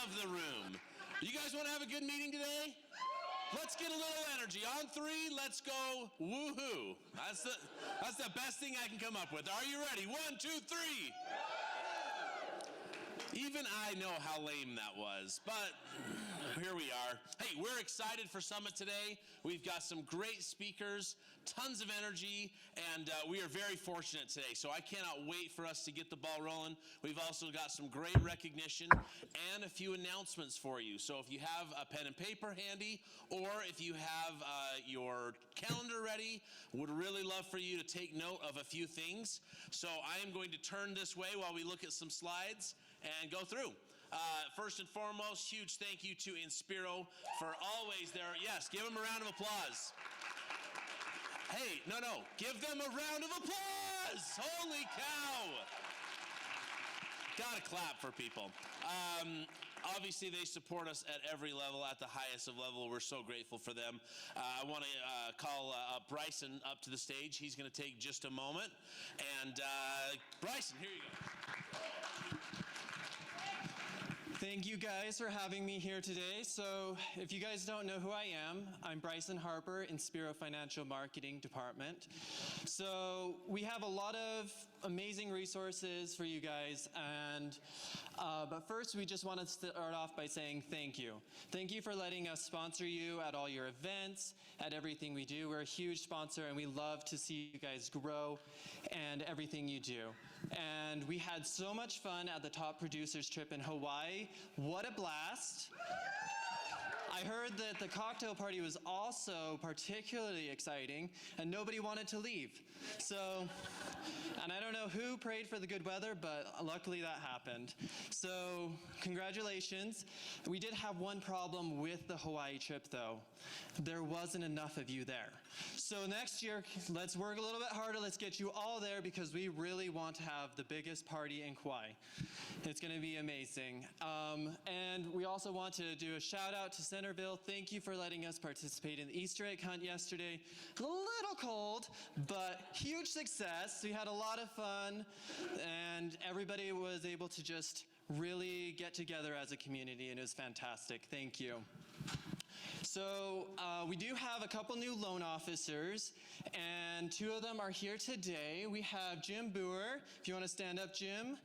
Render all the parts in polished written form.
of the room. You guys want to have a good meeting today? Let's get a little energy. On three, let's go woohoo. That's the best thing I can come up with. Are you ready? 1, 2, 3. Even I know how lame that was, but here we are. Hey, we're excited for Summit today. We've got some great speakers, tons of energy, and we are very fortunate today. So I cannot wait for us to get the ball rolling. We've also got some great recognition and a few announcements for you. So if you have a pen and paper handy, or if you have your calendar ready, would really love for you to take note of a few things. So I am going to turn this way while we look at some slides and go through. First and foremost, huge thank you to Inspiro for always there. Yes, give them a round of applause. Hey, no, give them a round of applause. Holy cow. Gotta clap for people. Obviously, they support us at every level, at the highest of level. We're so grateful for them. I want to call Bryson up to the stage. He's going to take just a moment. And Bryson, here you go. Thank you guys for having me here today. So if you guys don't know who I am, I'm Bryson Harper in Inspiro Financial Marketing Department. So we have a lot of amazing resources for you guys, and but first we just want to start off by saying thank you. Thank you for letting us sponsor you at all your events, at everything we do. We're a huge sponsor and we love to see you guys grow and everything you do. And we had so much fun at the Top Producers trip in Hawaii. What a blast. I heard that the cocktail party was also particularly exciting and nobody wanted to leave. So, and I don't know who prayed for the good weather, but luckily that happened. So, congratulations. We did have one problem with the Hawaii trip though. There wasn't enough of you there. So next year, let's work a little bit harder. Let's get you all there because we really want to have the biggest party in Kauai. It's going to be amazing. And we also want to do a shout out to Centerville. Thank you for letting us participate in the Easter egg hunt yesterday. A little cold, but huge success. We had a lot of fun and everybody was able to just really get together as a community and it was fantastic. Thank you. So we do have a couple new loan officers, and 2 of them are here today. We have Jim Boer. If you want to stand up, Jim.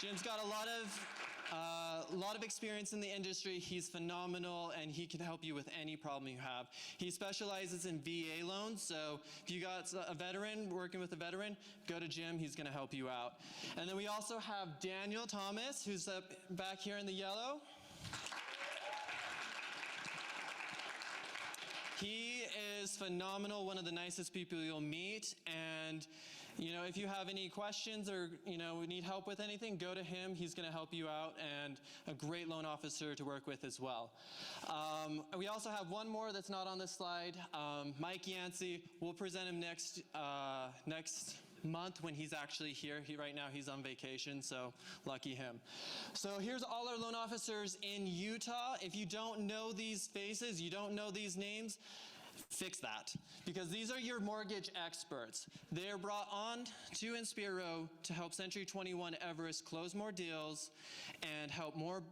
Jim's got a lot of experience in the industry. He's phenomenal, and he can help you with any problem you have. He specializes in VA loans, so if you got a veteran, working with a veteran, go to Jim. He's going to help you out. And then we also have Daniel Thomas, who's up back here in the yellow. He is phenomenal, one of the nicest people you'll meet, and you know, if you have any questions or need help with anything, go to him. He's going to help you out, and a great loan officer to work with as well. We also have one more that's not on this slide, Mike Yancey. We'll present him next month when he's actually here. Right now he's on vacation, so lucky him. So here's all our loan officers in Utah. If you don't know these faces, you don't know these names, fix that, because these are your mortgage experts. They are brought on to Inspiro to help Century 21 Everest close more deals and help more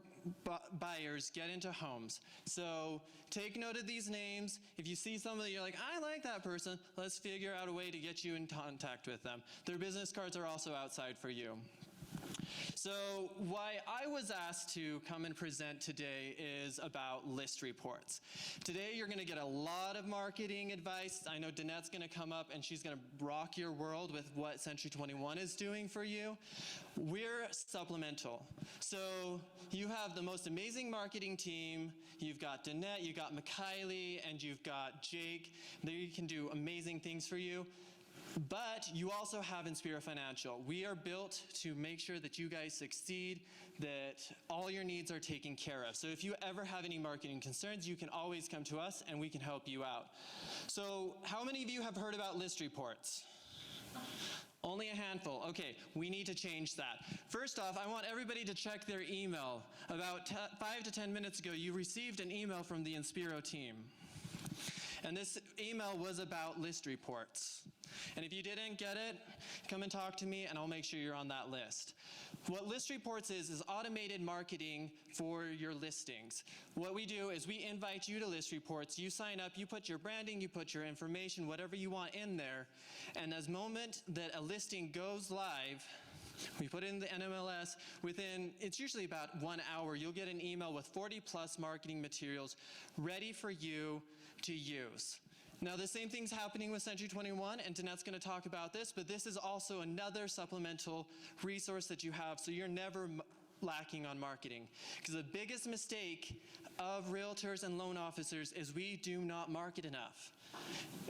buyers get into homes. So take note of these names. If you see somebody you're like, I like that person, let's figure out a way to get you in contact with them. Their business cards are also outside for you. So why I was asked to come and present today is about list reports. Today you're going to get a lot of marketing advice. I know Danette's going to come up and she's going to rock your world with what Century 21 is doing for you. We're supplemental. So you have the most amazing marketing team. You've got Danette, you've got Mikhaili, and you've got Jake. They can do amazing things for you. But you also have Inspiro Financial. We are built to make sure that you guys succeed, that all your needs are taken care of. So if you ever have any marketing concerns, you can always come to us and we can help you out. So how many of you have heard about list reports? Only a handful. Okay, we need to change that. First off, I want everybody to check their email. About 5 to 10 minutes ago, you received an email from the Inspiro team. And this email was about list reports. And if you didn't get it, come and talk to me and I'll make sure you're on that list. What List Reports is automated marketing for your listings. What we do is we invite you to List Reports. You sign up, you put your branding, you put your information, whatever you want in there. And as moment that a listing goes live, we put in the NMLS. It's usually about 1 hour, you'll get an email with 40 plus marketing materials ready for you to use. Now, the same thing's happening with Century 21, and Danette's going to talk about this, but this is also another supplemental resource that you have, so you're never lacking on marketing. Because the biggest mistake of realtors and loan officers is we do not market enough.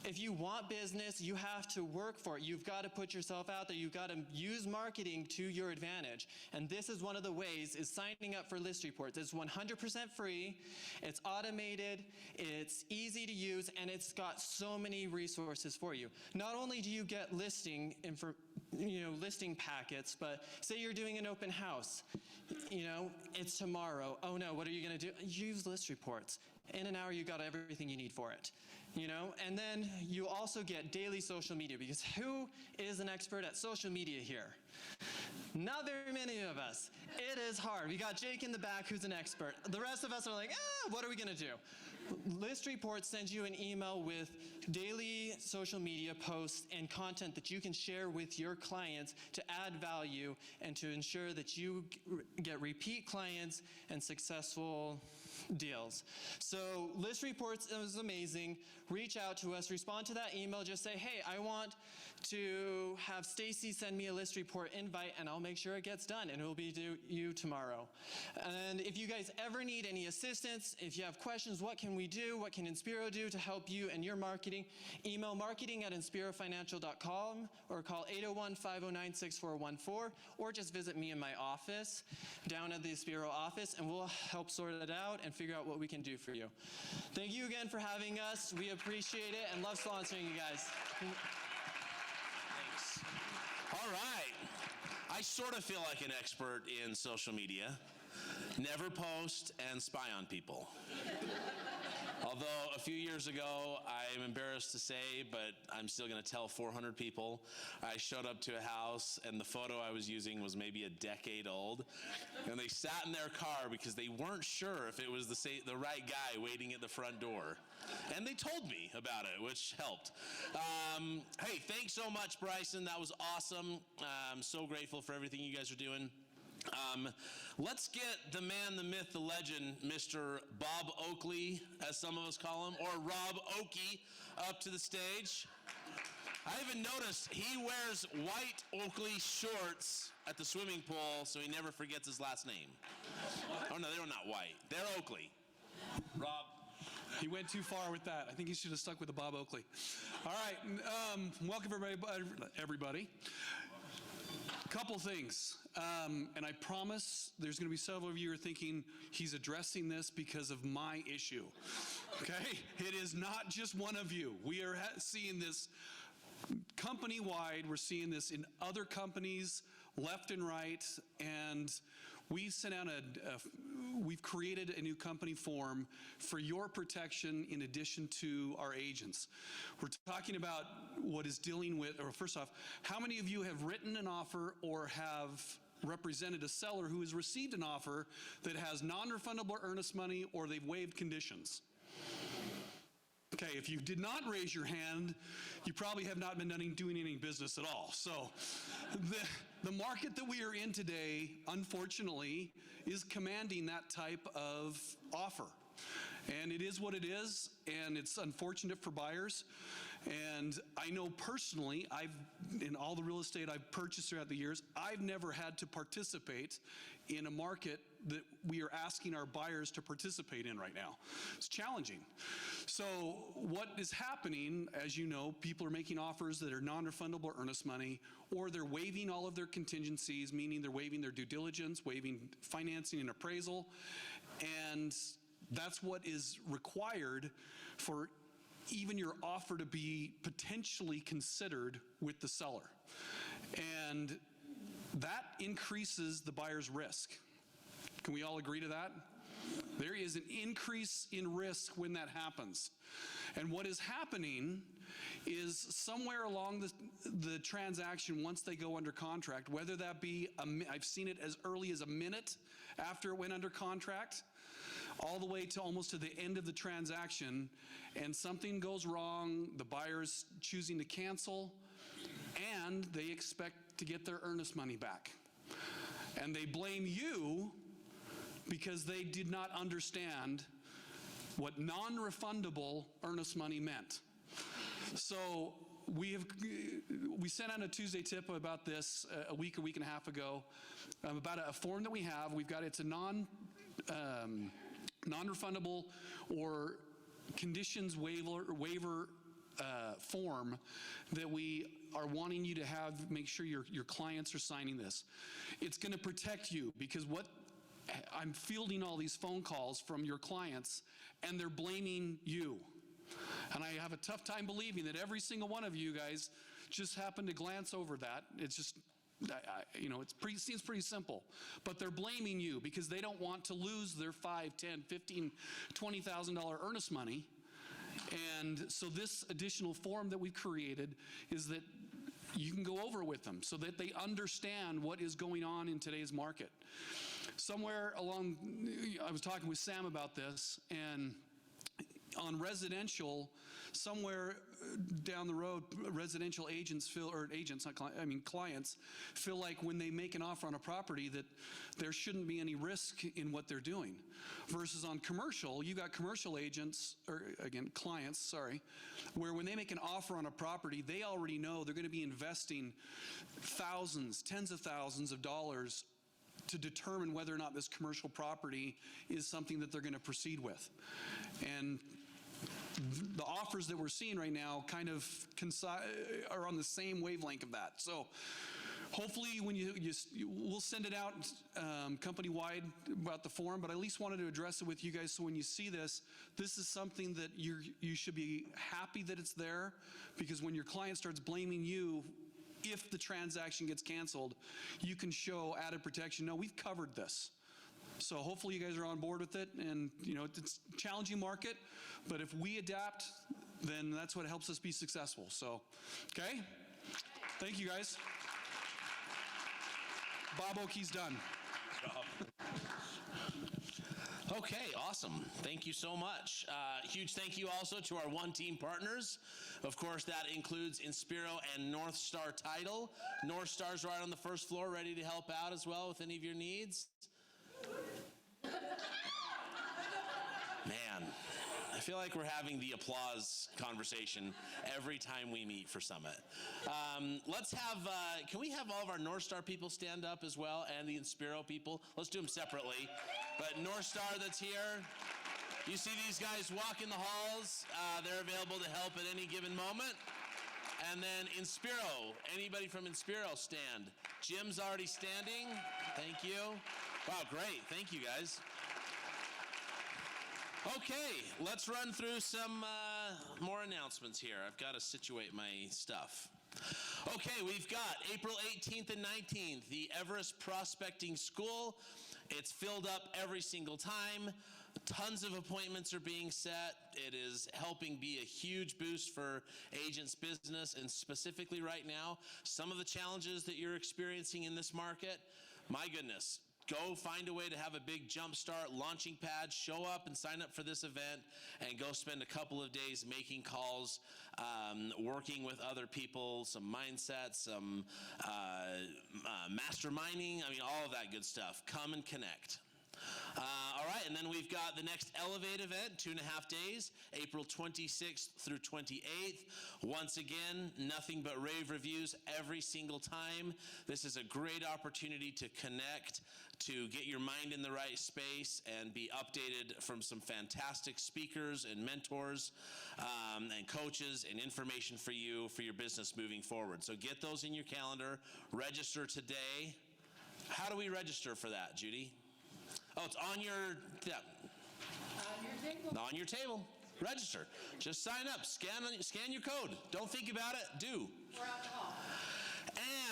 If you want business, you have to work for it. You've got to put yourself out there. You've got to use marketing to your advantage. And this is one of the ways, is signing up for List Reports. It's 100% free, it's automated, it's easy to use, and it's got so many resources for you. Not only do you get listing packets, but say you're doing an open house. It's tomorrow. Oh no, what are you going to do? Use List Reports. In an hour, you got everything you need for it. And then you also get daily social media, because who is an expert at social media here? Not very many of us. It is hard. We got Jake in the back who's an expert. The rest of us are like, what are we going to do? List Reports sends you an email with daily social media posts and content that you can share with your clients to add value and to ensure that you get repeat clients and successful deals. So List Reports is amazing. Reach out to us, respond to that email, just say, hey, I want to have Stacy send me a List Report invite, and I'll make sure it gets done, and it will be due you tomorrow. And if you guys ever need any assistance, if you have questions, what can we do, what can Inspiro do to help you and your marketing, email marketing@inspirofinancial.com or call 801-509-6414, or just visit me in my office down at the Inspiro office, and we'll help sort it out and figure out what we can do for you. Thank you again for having us. We appreciate it and love sponsoring you guys. Thanks. All right. I sort of feel like an expert in social media. Never post and spy on people. Although a few years ago, I'm embarrassed to say, but I'm still going to tell 400 people, I showed up to a house and the photo I was using was maybe a decade old. And they sat in their car because they weren't sure if it was the right guy waiting at the front door. And they told me about it, which helped. Hey, thanks so much, Bryson. That was awesome. I'm so grateful for everything you guys are doing. Let's get the man, the myth, the legend, Mr. Bob Oakley, as some of us call him, or Rob Oakey, up to the stage. I even noticed he wears white Oakley shorts at the swimming pool so he never forgets his last name. Oh no, they're not white. They're Oakley. Rob. He went too far with that. I think he should have stuck with the Bob Oakley. All right, welcome everybody. Couple things, and I promise there's going to be several of you who are thinking he's addressing this because of my issue. Okay, it is not just one of you. We are seeing this company-wide. We're seeing this in other companies, left and right, and we sent out we've created a new company form for your protection in addition to our agents. We're talking about what is dealing with, or first off, how many of you have written an offer or have represented a seller who has received an offer that has non-refundable earnest money or they've waived conditions? Okay, if you did not raise your hand, you probably have not been doing any business at all. So the market that we are in today, unfortunately, is commanding that type of offer. And it is what it is, and it's unfortunate for buyers. And I know personally, in all the real estate I've purchased throughout the years, I've never had to participate in a market that we are asking our buyers to participate in right now. It's challenging. So what is happening, as you know, people are making offers that are non-refundable earnest money, or they're waiving all of their contingencies, meaning they're waiving their due diligence, waiving financing and appraisal, and that's what is required for even your offer to be potentially considered with the seller. And that increases the buyer's risk. Can we all agree to that? There is an increase in risk when that happens. And what is happening is somewhere along the transaction, once they go under contract, whether that be, I've seen it as early as a minute after it went under contract, all the way to almost to the end of the transaction, and something goes wrong, the buyer's choosing to cancel, and they expect to get their earnest money back. And they blame you because they did not understand what non-refundable earnest money meant. So we sent out a Tuesday tip about this a week and a half ago, about a form that we have. It's a non-refundable or conditions waiver form that we are wanting you to have, make sure your clients are signing this. It's going to protect you, because I'm fielding all these phone calls from your clients, and they're blaming you. And I have a tough time believing that every single one of you guys just happened to glance over that. It's just, seems pretty simple. But they're blaming you because they don't want to lose their $5,000, $10,000, $15,000, $20,000 earnest money. And so this additional form that we've created is that you can go over with them so that they understand what is going on in today's market. Somewhere along, I was talking with Sam about this, and on residential, somewhere down the road, residential agents clients feel like when they make an offer on a property that there shouldn't be any risk in what they're doing. Versus on commercial, you got commercial agents, or again, clients, where when they make an offer on a property, they already know they're going to be investing thousands, tens of thousands of dollars to determine whether or not this commercial property is something that they're going to proceed with. And the offers that we're seeing right now kind of are on the same wavelength of that. So hopefully when we'll send it out company-wide about the form, but I at least wanted to address it with you guys, so when you see this is something that you should be happy that it's there, because when your client starts blaming you if the transaction gets canceled, you can show added protection. No, we've covered this. So hopefully you guys are on board with it, and it's a challenging market, but if we adapt, then that's what helps us be successful. So, okay? Thank you guys. Bob Oakey's done. Okay, awesome. Thank you so much. Huge thank you also to our One Team partners. Of course, that includes Inspiro and North Star Title. North Star's right on the first floor, ready to help out as well with any of your needs. Man, I feel like we're having the applause conversation every time we meet for Summit. Let's have, can we have all of our North Star people stand up as well, and the Inspiro people? Let's do them separately. But North Star that's here, you see these guys walk in the halls. They're available to help at any given moment. And then Inspiro, anybody from Inspiro stand. Jim's already standing. Thank you. Wow, great. Thank you, guys. Okay, let's run through some more announcements here. I've got to situate my stuff. Okay, we've got April 18th and 19th, the Everest Prospecting School. It's filled up every single time. Tons of appointments are being set. It is helping be a huge boost for agents' business, and specifically right now, some of the challenges that you're experiencing in this market, my goodness. Go find a way to have a big jump start, launching pad, show up and sign up for this event, and go spend a couple of days making calls, working with other people, some mindsets, some masterminding, all of that good stuff. Come and connect. All right, and then we've got the next Elevate event, 2.5 days, April 26th through 28th. Once again, nothing but rave reviews every single time. This is a great opportunity to connect, to get your mind in the right space, and be updated from some fantastic speakers and mentors and coaches, and information for you for your business moving forward. So get those in your calendar. Register today. How do we register for that, Judy? Oh, it's on your, yeah. On your table. Register. Just sign up. Scan your code. Don't think about it. Do.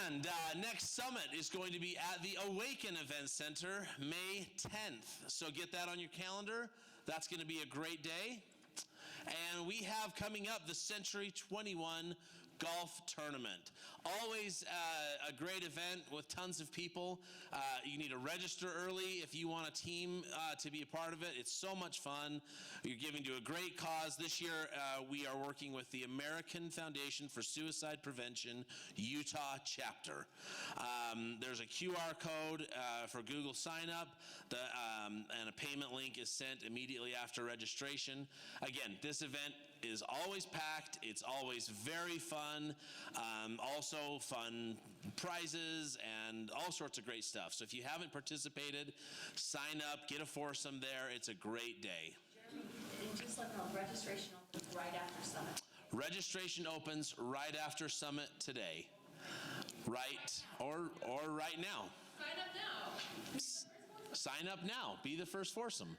And next summit is going to be at the Awaken Event Center, May 10th. So get that on your calendar. That's going to be a great day. And we have coming up the Century 21 Golf Tournament. Always a great event with tons of people. You need to register early if you want a team to be a part of it. It's so much fun. You're giving to a great cause. This year we are working with the American Foundation for Suicide Prevention Utah chapter. There's a QR code for Google sign up, and a payment link is sent immediately after registration. Again, this event is always packed. It's always very fun. Also fun prizes and all sorts of great stuff. So if you haven't participated, sign up, get a foursome there. It's a great day. Jeremy, and just let me know, registration opens right after Summit. Registration opens right after Summit today. Right, or right now. Sign up now. Sign up now. Be the first foursome.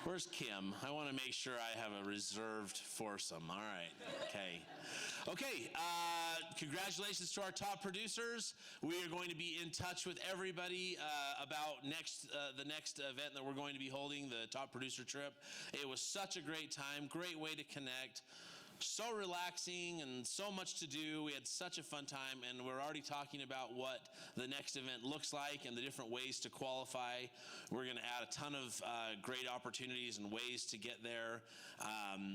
Where's Kim? I want to make sure I have a reserved foursome. All right. Okay. Okay. Congratulations to our top producers. We are going to be in touch with everybody about the next event that we're going to be holding, the top producer trip. It was such a great time. Great way to connect. So relaxing and so much to do. We had such a fun time, and we're already talking about what the next event looks like and the different ways to qualify. We're going to add a ton of great opportunities and ways to get there.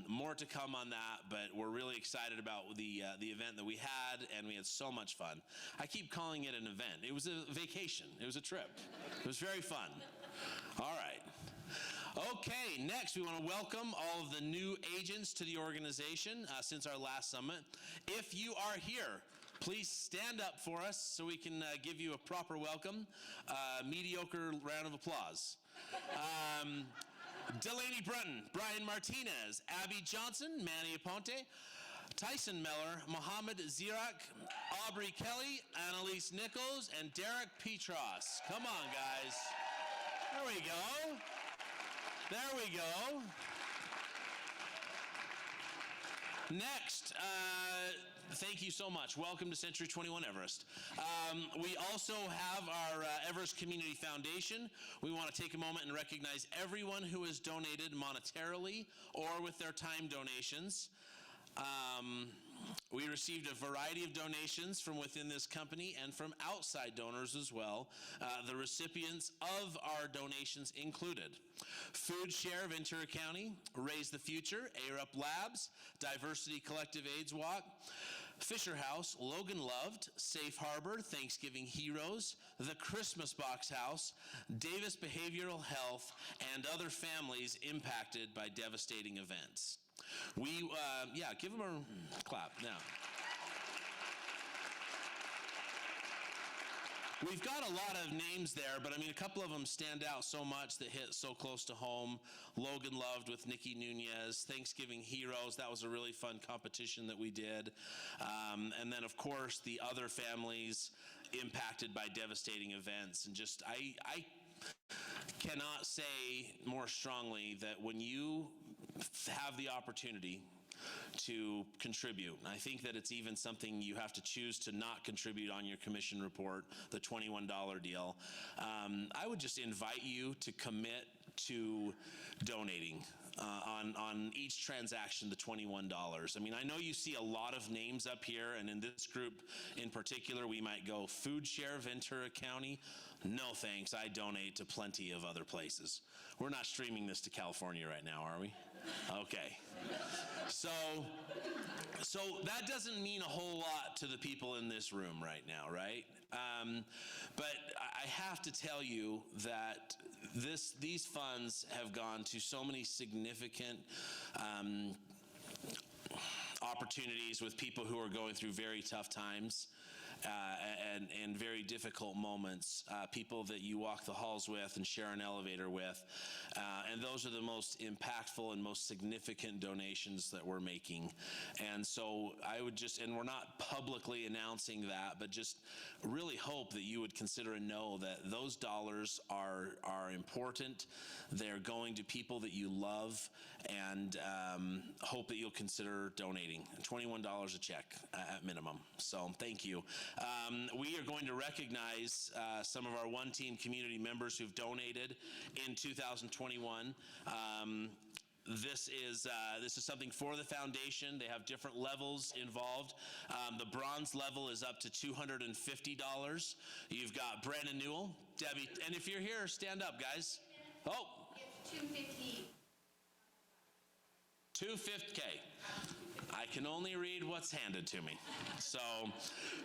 More to come on that, but we're really excited about the event that we had, and we had so much fun. I keep calling it an event. It was a vacation. It was a trip. It was very fun. All right. Okay, next we want to welcome all of the new agents to the organization since our last summit. If you are here, please stand up for us so we can give you a proper welcome. Mediocre round of applause. Delaney Brunton, Brian Martinez, Abby Johnson, Manny Aponte, Tyson Miller, Mohammed Zirak, Aubrey Kelly, Annalise Nichols, and Derek Petros. Come on, guys. There we go. There we go. Next, thank you so much. Welcome to Century 21 Everest. We also have our Everest Community Foundation. We want to take a moment and recognize everyone who has donated monetarily or with their time donations. We received a variety of donations from within this company and from outside donors as well. The recipients of our donations included Food Share Ventura County, Raise the Future, ARUP Labs, Diversity Collective AIDS Walk, Fisher House, Logan Loved, Safe Harbor, Thanksgiving Heroes, the Christmas Box House, Davis Behavioral Health, and other families impacted by devastating events. We, give them a clap now. We've got a lot of names there, but I mean, a couple of them stand out so much that hit so close to home. Logan Loved with Nikki Nunez, Thanksgiving Heroes, that was a really fun competition that we did. And then, of course, the other families impacted by devastating events. And just, I cannot say more strongly that when you have the opportunity to contribute. I think that it's even something you have to choose to not contribute on your commission report, the $21 deal. I would just invite you to commit to donating on each transaction, the $21. I mean, I know you see a lot of names up here, and in this group in particular, we might go Food Share Ventura County. No thanks, I donate to plenty of other places. We're not streaming this to California right now, are we? Okay. So that doesn't mean a whole lot to the people in this room right now, right? But I have to tell you that these funds have gone to so many significant opportunities with people who are going through very tough times. And very difficult moments, people that you walk the halls with and share an elevator with. And those are the most impactful and most significant donations that we're making. And so I would just, and we're not publicly announcing that, but just really hope that you would consider and know that those dollars are important. They're going to people that you love, and hope that you'll consider donating. $21 a check at minimum. So thank you. We are going to recognize some of our One Team community members who've donated in 2021. This is something for the foundation. They have different levels involved. The bronze level is up to $250. You've got Brandon Newell, Debbie, and if you're here, stand up, guys. Oh, It's $250. $250K. I can only read what's handed to me. So,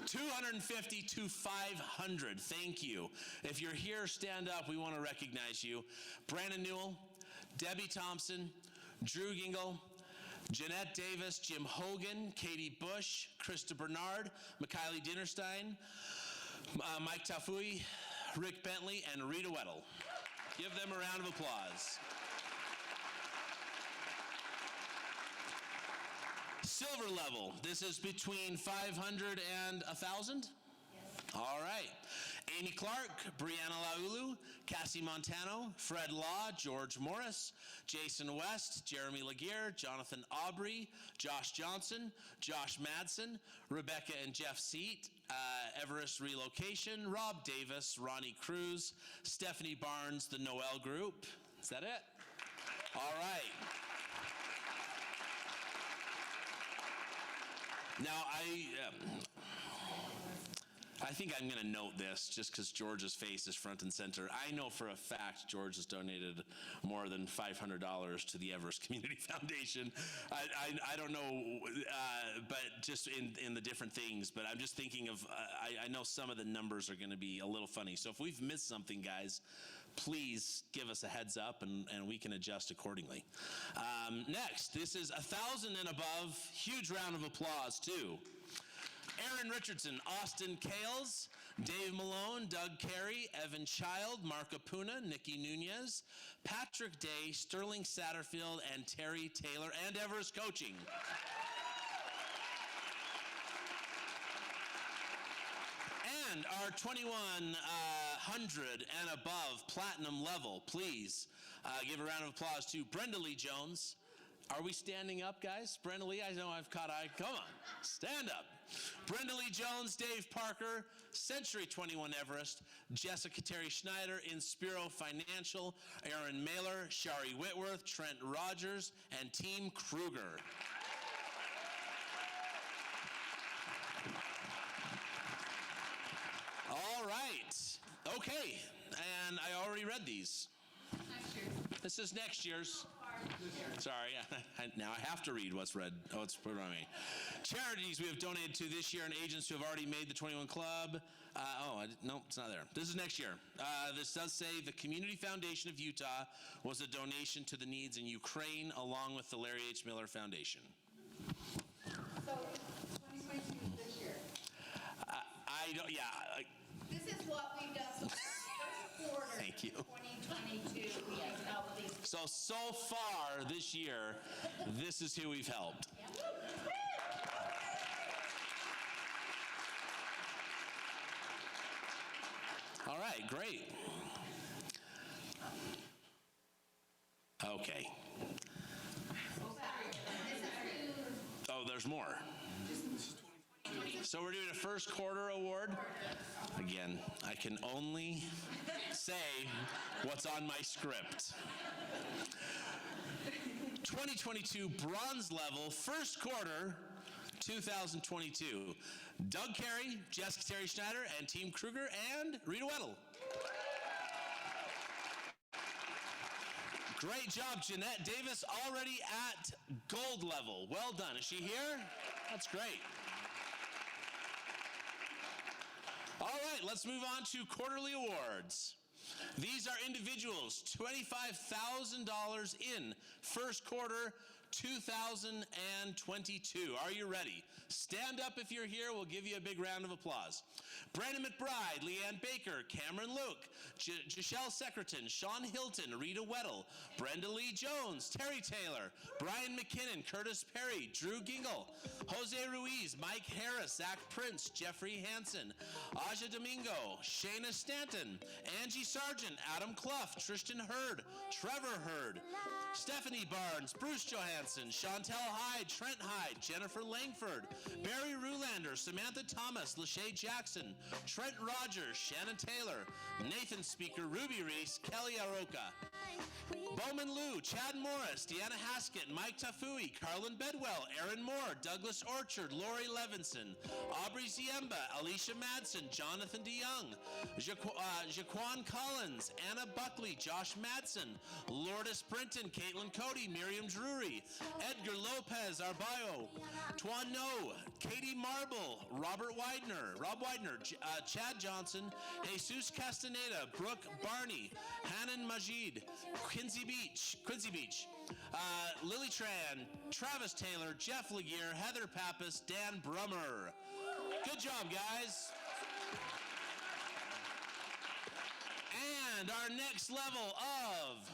$250 to $500. Thank you. If you're here, stand up. We want to recognize you. Brandon Newell, Debbie Thompson, Drew Gingle, Jeanette Davis, Jim Hogan, Katie Bush, Krista Bernard, Mikhaili Dinnerstein, Mike Tafui, Rick Bentley, and Rita Weddle. Give them a round of applause. Silver level, this is between 500 and 1,000? All right. Amy Clark, Brianna Laulu, Cassie Montano, Fred Law, George Morris, Jason West, Jeremy Laguerre, Jonathan Aubrey, Josh Johnson, Josh Madsen, Rebecca and Jeff Seat, Everest Relocation, Rob Davis, Ronnie Cruz, Stephanie Barnes, the Noel Group. Is that it? All right. Now, I think I'm going to note this just because George's face is front and center. I know for a fact George has donated more than $500 to the Everest Community Foundation. I don't know, but just in the different things. But I'm just thinking of, I know some of the numbers are going to be a little funny. So if we've missed something, guys, please give us a heads up and we can adjust accordingly. Next, this is 1,000 and above. Huge round of applause, too. Aaron Richardson, Austin Kales, Dave Malone, Doug Carey, Evan Child, Mark Apuna, Nikki Nunez, Patrick Day, Sterling Satterfield, and Terry Taylor, and Everest Coaching. And our 2,100 and above platinum level, please give a round of applause to Brenda Lee Jones. Are we standing up, guys? Brenda Lee, I know I've caught eye. Come on, stand up. Brenda Lee Jones, Dave Parker, Century 21 Everest, Jessica Terry Schneider, Inspiro Financial, Aaron Mailer, Shari Whitworth, Trent Rogers, and Team Kruger. All right. Okay, and I already read these. This is next year's. Sorry, now I have to read what's read. Oh, it's put on me. Charities we have donated to this year and agents who have already made the 21 Club. No, it's not there. This is next year. This does say the Community Foundation of Utah was a donation to the needs in Ukraine along with the Larry H. Miller Foundation. So 2022 is this year. This is what we've done so far. First quarter. Thank you. 2022, we have helped these. So far this year, this is who we've helped. All right, great. Okay. Oh, there's more. So we're doing a first quarter award. Again, I can only say what's on my script. 2022 bronze level, first quarter, 2022. Doug Carey, Jessica Terry Schneider, and Team Kruger, and Rita Weddle. Great job, Jeanette Davis, already at gold level. Well done. Is she here? That's great. All right, let's move on to quarterly awards. These are individuals, $25,000 in first quarter 2022. Are you ready? Stand up if you're here. We'll give you a big round of applause. Brandon McBride, Leanne Baker, Cameron Luke, Giselle Secretan, Sean Hilton, Rita Weddle, Brenda Lee Jones, Terry Taylor, Brian McKinnon, Curtis Perry, Drew Gingle, Jose Ruiz, Mike Harris, Zach Prince, Jeffrey Hansen, Aja Domingo, Shayna Stanton, Angie Sargent, Adam Clough, Tristan Hurd, Trevor Hurd, Stephanie Barnes, Bruce Johansson, Jansen, Chantel Hyde, Trent Hyde, Jennifer Langford, Barry Rulander, Samantha Thomas, Lachey Jackson, Trent Rogers, Shannon Taylor, Nathan Speaker, Ruby Reese, Kelly Aroka, Bowman Liu, Chad Morris, Deanna Haskett, Mike Tafui, Carlin Bedwell, Aaron Moore, Douglas Orchard, Lori Levinson, Aubrey Ziemba, Alicia Madsen, Jonathan DeYoung, Jaquan Collins, Anna Buckley, Josh Madsen, Lourdes Brinton, Caitlin Cody, Miriam Drury, Edgar Lopez Arbayo, Tuan No, Katie Marble, Rob Widener, Chad Johnson, Jesus Castaneda, Brooke Barney, Hannon Majid, Quincy Beach, Lily Tran, Travis Taylor, Jeff Laguerre, Heather Pappas, Dan Brummer. Good job, guys. And our next level of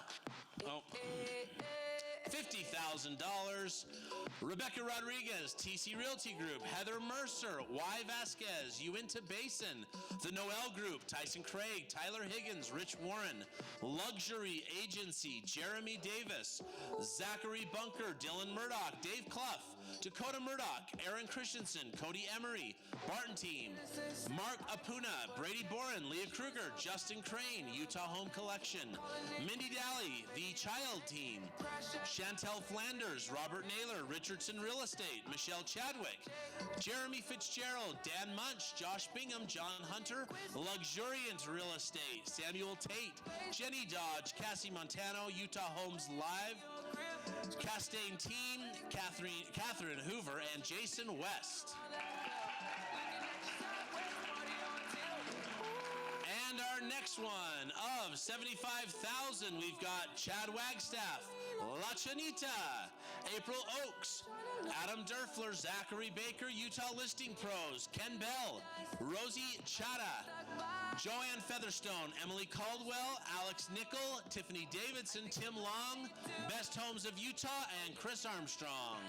$50,000, Rebecca Rodriguez, TC Realty Group, Heather Mercer, Y. Vasquez, Uinta Basin, the Noel Group, Tyson Craig, Tyler Higgins, Rich Warren, Luxury Agency, Jeremy Davis, Zachary Bunker, Dylan Murdoch, Dave Clough, Dakota Murdoch, Aaron Christensen, Cody Emery, Barton Team, Mark Apuna, Brady Boren, Leah Kruger, Justin Crane, Utah Home Collection, Mindy Daly, The Child Team, Chantel Flanders, Robert Naylor, Richardson Real Estate, Michelle Chadwick, Jeremy Fitzgerald, Dan Munch, Josh Bingham, John Hunter, Luxuriant Real Estate, Samuel Tate, Jenny Dodge, Cassie Montano, Utah Homes Live, Castaigne Team, Catherine Hoover, and Jason West. And our next one of $75,000, we've got Chad Wagstaff, La Chanita, April Oaks, Adam Derfler, Zachary Baker, Utah Listing Pros, Ken Bell, Rosie Chata, Joanne Featherstone, Emily Caldwell, Alex Nickel, Tiffany Davidson, Tim Long, Best Homes of Utah, and Chris Armstrong.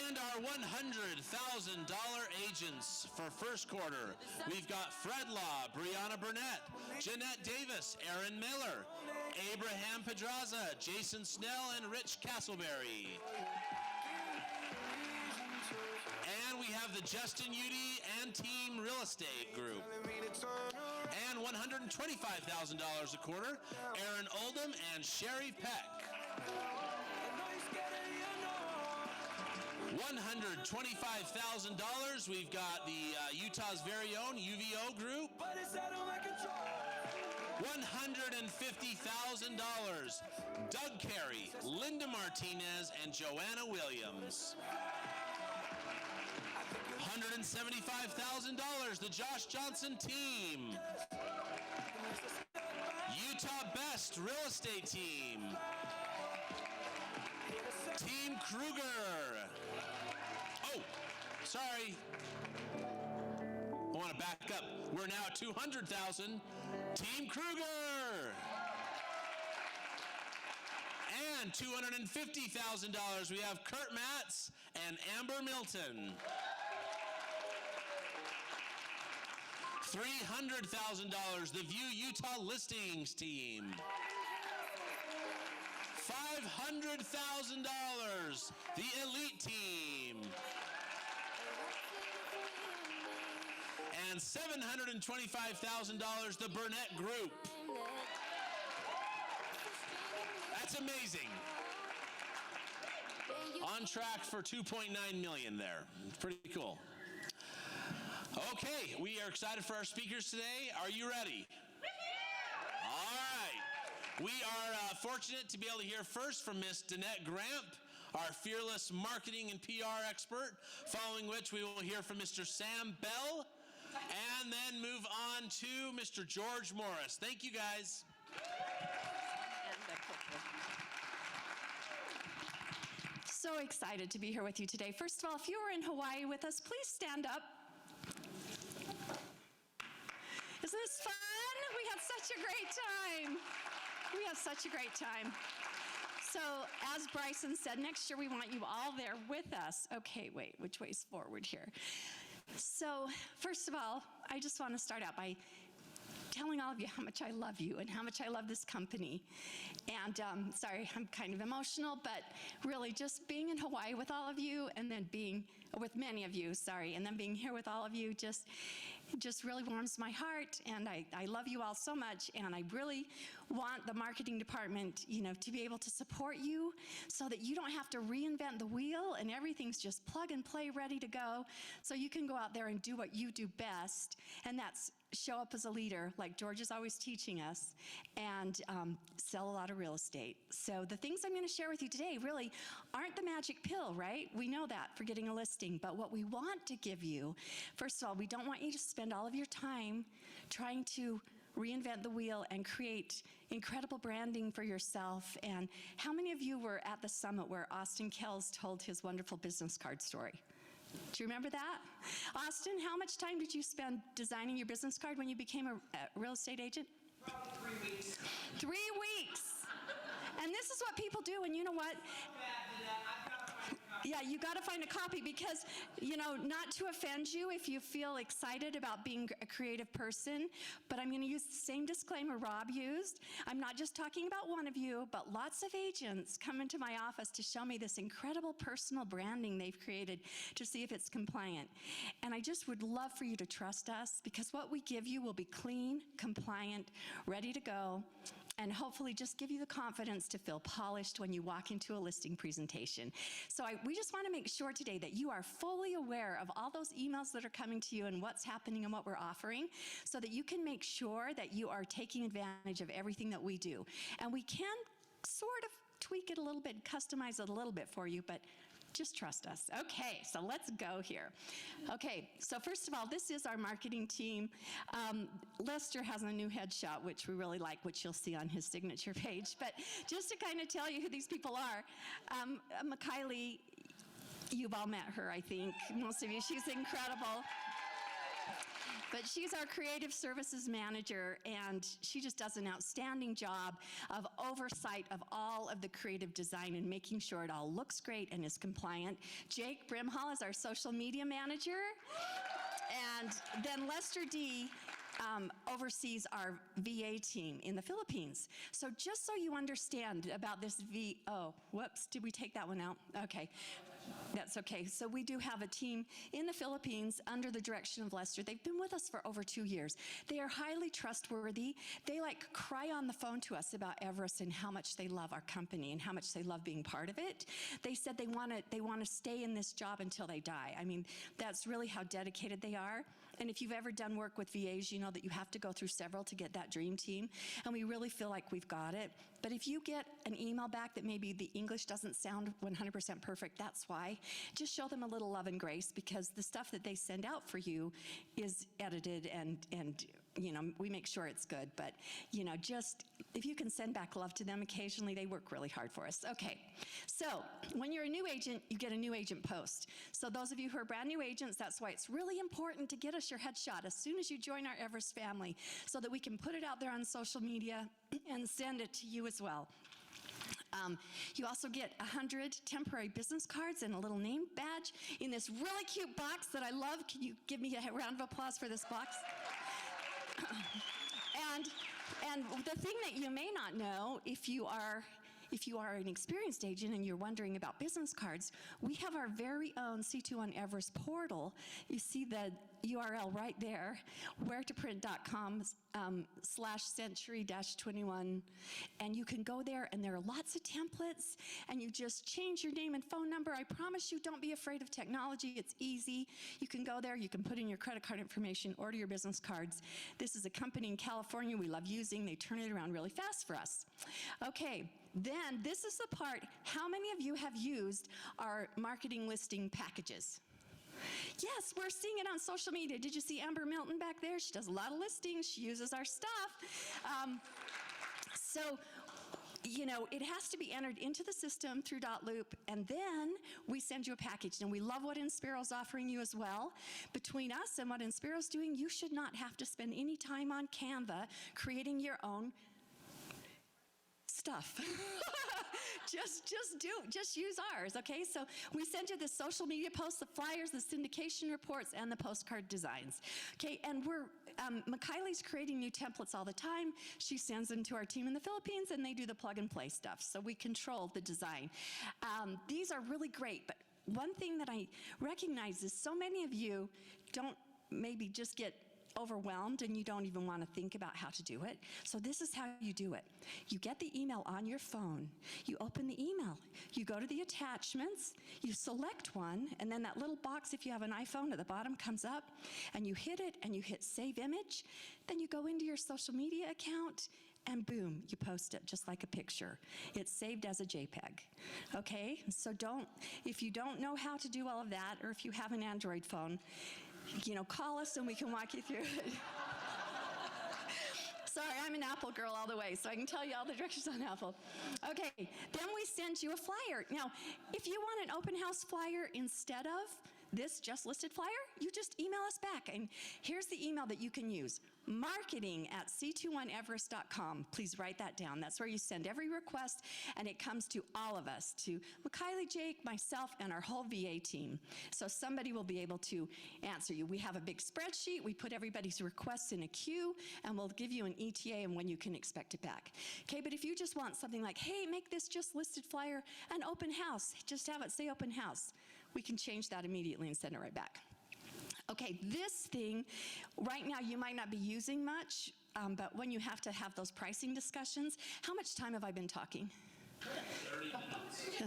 And our $100,000 agents for first quarter, we've got Fred Law, Brianna Burnett, Jeanette Davis, Aaron Miller, Abraham Pedraza, Jason Snell, and Rich Castleberry. And we have the Justin Udy and Team Real Estate Group. And $125,000 a quarter, Aaron Oldham and Sherry Peck. $125,000, we've got the Utah's very own UVO Group. $150,000, Doug Carey, Linda Martinez, and Joanna Williams. $175,000, the Josh Johnson Team. Utah Best Real Estate Team. Team Kruger. Oh, sorry. I want to back up. We're now at $200,000. Team Kruger. And $250,000, we have Kurt Matz and Amber Milton. $300,000, the View Utah Listings Team. $500,000, the Elite Team. And $725,000, the Burnett Group. That's amazing. On track for $2.9 million there. Pretty cool. Okay, we are excited for our speakers today. Are you ready? All right. We are fortunate to be able to hear first from Miss Danette Gramp, our fearless marketing and PR expert, following which we will hear from Mr. Sam Bell, and then move on to Mr. George Morris. Thank you, guys. So excited to be here with you today. First of all, if you were in Hawaii with us, please stand up. Isn't this fun? We had such a great time. We have such a great time. So as Bryson said, next year we want you all there with us. Okay, wait, which way's forward here? So first of all, I just want to start out by telling all of you how much I love you and how much I love this company. And sorry, I'm kind of emotional, but really just being in Hawaii with all of you and then being with many of you, sorry, and then being here with all of you just really warms my heart, and I love you all so much, and I really want the marketing department, to be able to support you so that you don't have to reinvent the wheel and everything's just plug and play ready to go, so you can go out there and do what you do best, and that's show up as a leader, like George is always teaching us, and sell a lot of real estate. So the things I'm going to share with you today really aren't the magic pill, right? We know that for getting a listing, but what we want to give you, first of all, we don't want you to spend all of your time trying to reinvent the wheel and create incredible branding for yourself. And how many of you were at the summit where Austin Kells told his wonderful business card story? Do you remember that? Austin, how much time did you spend designing your business card when you became a real estate agent? Probably 3 weeks. 3 weeks. And this is what people do, and you know what? Yeah, you got to find a copy because, not to offend you if you feel excited about being a creative person, but I'm going to use the same disclaimer Rob used. I'm not just talking about one of you, but lots of agents come into my office to show me this incredible personal branding they've created to see if it's compliant. And I just would love for you to trust us because what we give you will be clean, compliant, ready to go, and hopefully just give you the confidence to feel polished when you walk into a listing presentation. So we just want to make sure today that you are fully aware of all those emails that are coming to you and what's happening and what we're offering so that you can make sure that you are taking advantage of everything that we do. And we can sort of tweak it a little bit, customize it a little bit for you, but just trust us. Okay, so let's go here. Okay, so first of all, this is our marketing team. Lester has a new headshot, which we really like, which you'll see on his signature page. But just to kind of tell you who these people are, Mikaylee, you've all met her, I think, most of you. She's incredible. But she's our creative services manager, and she just does an outstanding job of oversight of all of the creative design and making sure it all looks great and is compliant. Jake Brimhall is our social media manager. And then Lester D. Oversees our VA team in the Philippines. So just so you understand about this whoops, did we take that one out? Okay. That's okay. So we do have a team in the Philippines under the direction of Lester. They've been with us for over 2 years. They are highly trustworthy. They cry on the phone to us about Everest and how much they love our company and how much they love being part of it. They said they want to stay in this job until they die. I mean, that's really how dedicated they are. And if you've ever done work with VAs, you know that you have to go through several to get that dream team. And we really feel like we've got it. But if you get an email back that maybe the English doesn't sound 100% perfect, that's why. Just show them a little love and grace because the stuff that they send out for you is edited and we make sure it's good. But, just if you can send back love to them occasionally, they work really hard for us. Okay, so when you're a new agent, you get a new agent post. So those of you who are brand new agents, that's why it's really important to get us your headshot as soon as you join our Everest family so that we can put it out there on social media and send it to you as well. You also get 100 temporary business cards and a little name badge in this really cute box that I love. Can you give me a round of applause for this box? And the thing that you may not know, if you are an experienced agent and you're wondering about business cards, we have our very own C21 Everest portal. You see the URL right there, wheretoprint.com /century-21, and you can go there and there are lots of templates and you just change your name and phone number. I promise you, don't be afraid of technology. It's easy. You can go there, you can put in your credit card information, order your business cards. This is a company in California we love using. They turn it around really fast for us. Okay, then this is the part, how many of you have used our marketing listing packages? Yes, we're seeing it on social media. Did you see Amber Milton back there? She does a lot of listings. She uses our stuff. So, it has to be entered into the system through dotloop, and then we send you a package. And we love what Inspiro's offering you as well. Between us and what Inspiro's doing, you should not have to spend any time on Canva creating your own stuff. Just use ours, okay? So we send you the social media posts, the flyers, the syndication reports, and the postcard designs, okay? And Makaylee's creating new templates all the time. She sends them to our team in the Philippines, and they do the plug and play stuff. So we control the design. These are really great, but one thing that I recognize is so many of you don't maybe just get overwhelmed and you don't even want to think about how to do it. So this is how you do it. You get the email on your phone. You open the email. You go to the attachments. You select one, and then that little box, if you have an iPhone, at the bottom comes up, and you hit it, and you hit Save Image. Then you go into your social media account, and boom, you post it just like a picture. It's saved as a JPEG, okay? So if you don't know how to do all of that, or if you have an Android phone, call us and we can walk you through it. Sorry, I'm an Apple girl all the way, so I can tell you all the directions on Apple. Okay, then we send you a flyer. Now, if you want an open house flyer instead of this just listed flyer, you just email us back. And here's the email that you can use: marketing@c21everest.com. Please write that down. That's where you send every request, and it comes to all of us, to Makaylee, Jake, myself, and our whole VA team. So somebody will be able to answer you. We have a big spreadsheet. We put everybody's requests in a queue, and we'll give you an ETA and when you can expect it back. Okay, but if you just want something like, hey, make this just listed flyer an open house, just have it say open house, we can change that immediately and send it right back. Okay, this thing, right now you might not be using much, but when you have to have those pricing discussions, how much time have I been talking? 30 minutes.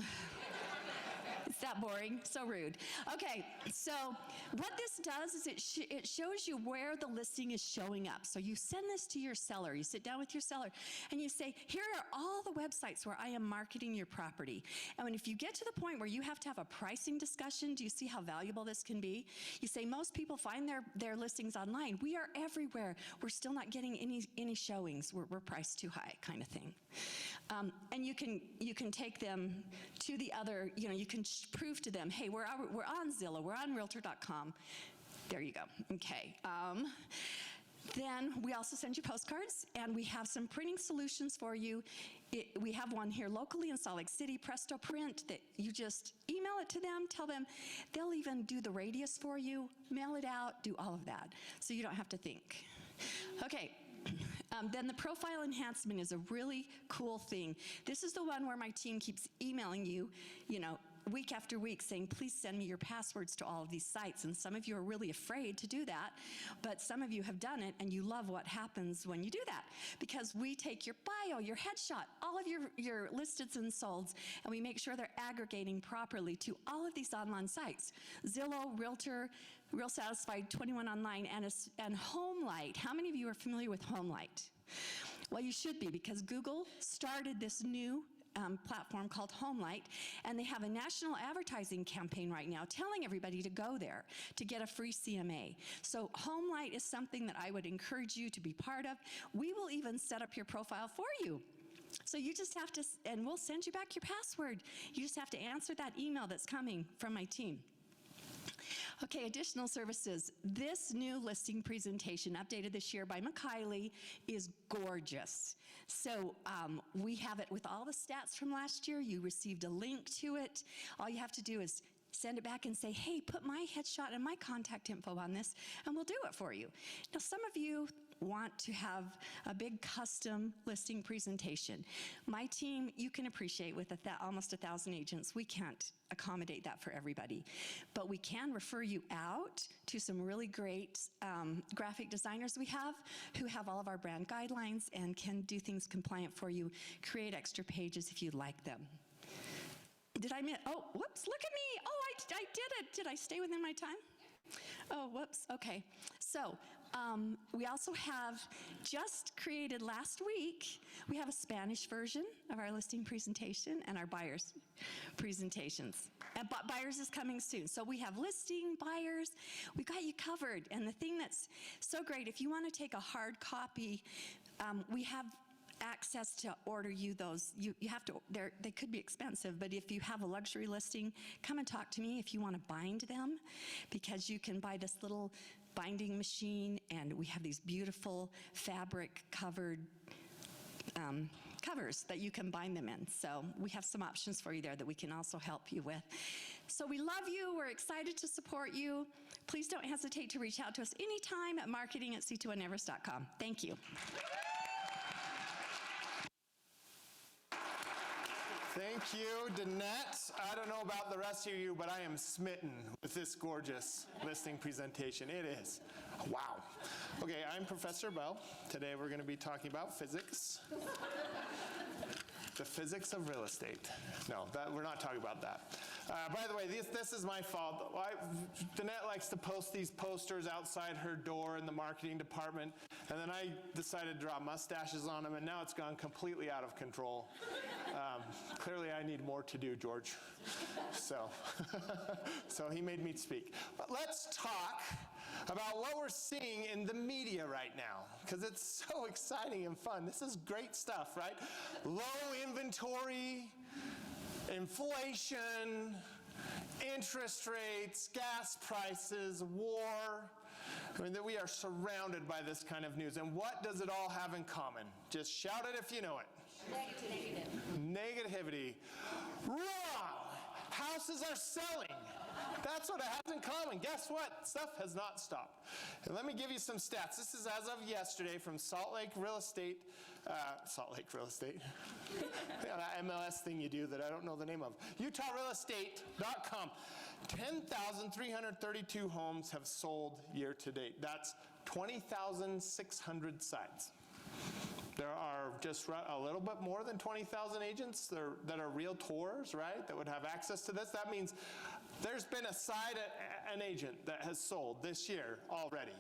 It's that boring, so rude. Okay, so what this does is it shows you where the listing is showing up. So you send this to your seller, you sit down with your seller, and you say, here are all the websites where I am marketing your property. And if you get to the point where you have to have a pricing discussion, do you see how valuable this can be? You say, most people find their listings online. We are everywhere. We're still not getting any showings. We're priced too high, kind of thing. And you can take them to the other, you can prove to them, hey, we're on Zillow, we're on Realtor.com. There you go. Okay. Then we also send you postcards, and we have some printing solutions for you. We have one here locally in Salt Lake City, Presto Print, that you just email it to them, tell them, they'll even do the radius for you, mail it out, do all of that, so you don't have to think. Okay. Then the profile enhancement is a really cool thing. This is the one where my team keeps emailing you, week after week, saying, please send me your passwords to all of these sites. And some of you are really afraid to do that, but some of you have done it, and you love what happens when you do that. Because we take your bio, your headshot, all of your listeds and solds, and we make sure they're aggregating properly to all of these online sites. Zillow, Realtor, Real Satisfied, 21 Online, and HomeLight. How many of you are familiar with HomeLight? Well, you should be, because Google started this new platform called HomeLight, and they have a national advertising campaign right now telling everybody to go there to get a free CMA. So HomeLight is something that I would encourage you to be part of. We will even set up your profile for you. So you just have to, and we'll send you back your password. You just have to answer that email that's coming from my team. Okay, additional services. This new listing presentation, updated this year by Makaylee, is gorgeous. So we have it with all the stats from last year. You received a link to it. All you have to do is send it back and say, hey, put my headshot and my contact info on this, and we'll do it for you. Now, some of you want to have a big custom listing presentation. My team, you can appreciate, with almost 1,000 agents, we can't accommodate that for everybody. But we can refer you out to some really great graphic designers we have, who have all of our brand guidelines and can do things compliant for you, create extra pages if you'd like them. Did I miss? Oh, whoops, look at me. Oh, I did it. Did I stay within my time? Oh, whoops, okay. So we also have just created last week, we have a Spanish version of our listing presentation and our buyers presentations. And buyers is coming soon. So we have listing, buyers, we got you covered. And the thing that's so great, if you want to take a hard copy, we have access to order you those. You have to, they could be expensive, but if you have a luxury listing, come and talk to me if you want to bind them, because you can buy this little binding machine, and we have these beautiful fabric covered covers that you can bind them in. So we have some options for you there that we can also help you with. So we love you. We're excited to support you. Please don't hesitate to reach out to us anytime at marketing@c2neverest.com. Thank you. Thank you, Danette. I don't know about the rest of you, but I am smitten with this gorgeous listing presentation. It is. Wow. Okay, I'm Professor Bell. Today we're going to be talking about physics. The physics of real estate. No, we're not talking about that. By the way, this is my fault. Danette likes to post these posters outside her door in the marketing department, and then I decided to draw mustaches on them, and now it's gone completely out of control. Clearly, I need more to do, George. So, so he made me speak. But let's talk about what we're seeing in the media right now, because it's so exciting and fun. This is great stuff, right? Low inventory, inflation, interest rates, gas prices, war. I mean, that we are surrounded by this kind of news. And what does it all have in common? Just shout it if you know it. Negativity. Wrong! Houses are selling. That's what it has in common. Guess what? Stuff has not stopped. And let me give you some stats. This is as of yesterday from Salt Lake Real Estate. Yeah, that MLS thing you do that I don't know the name of. UtahRealEstate.com. 10,332 homes have sold year to date. That's 20,600 sites. There are just a little bit more than 20,000 agents that are realtors, right, that would have access to this. That means there's been an agent that has sold this year already.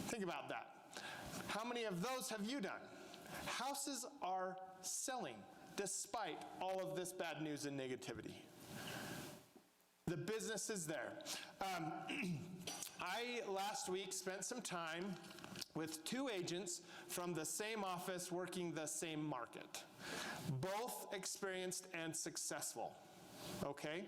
Think about that. How many of those have you done? Houses are selling despite all of this bad news and negativity. The business is there. I last week spent some time with two agents from the same office working the same market, both experienced and successful, okay?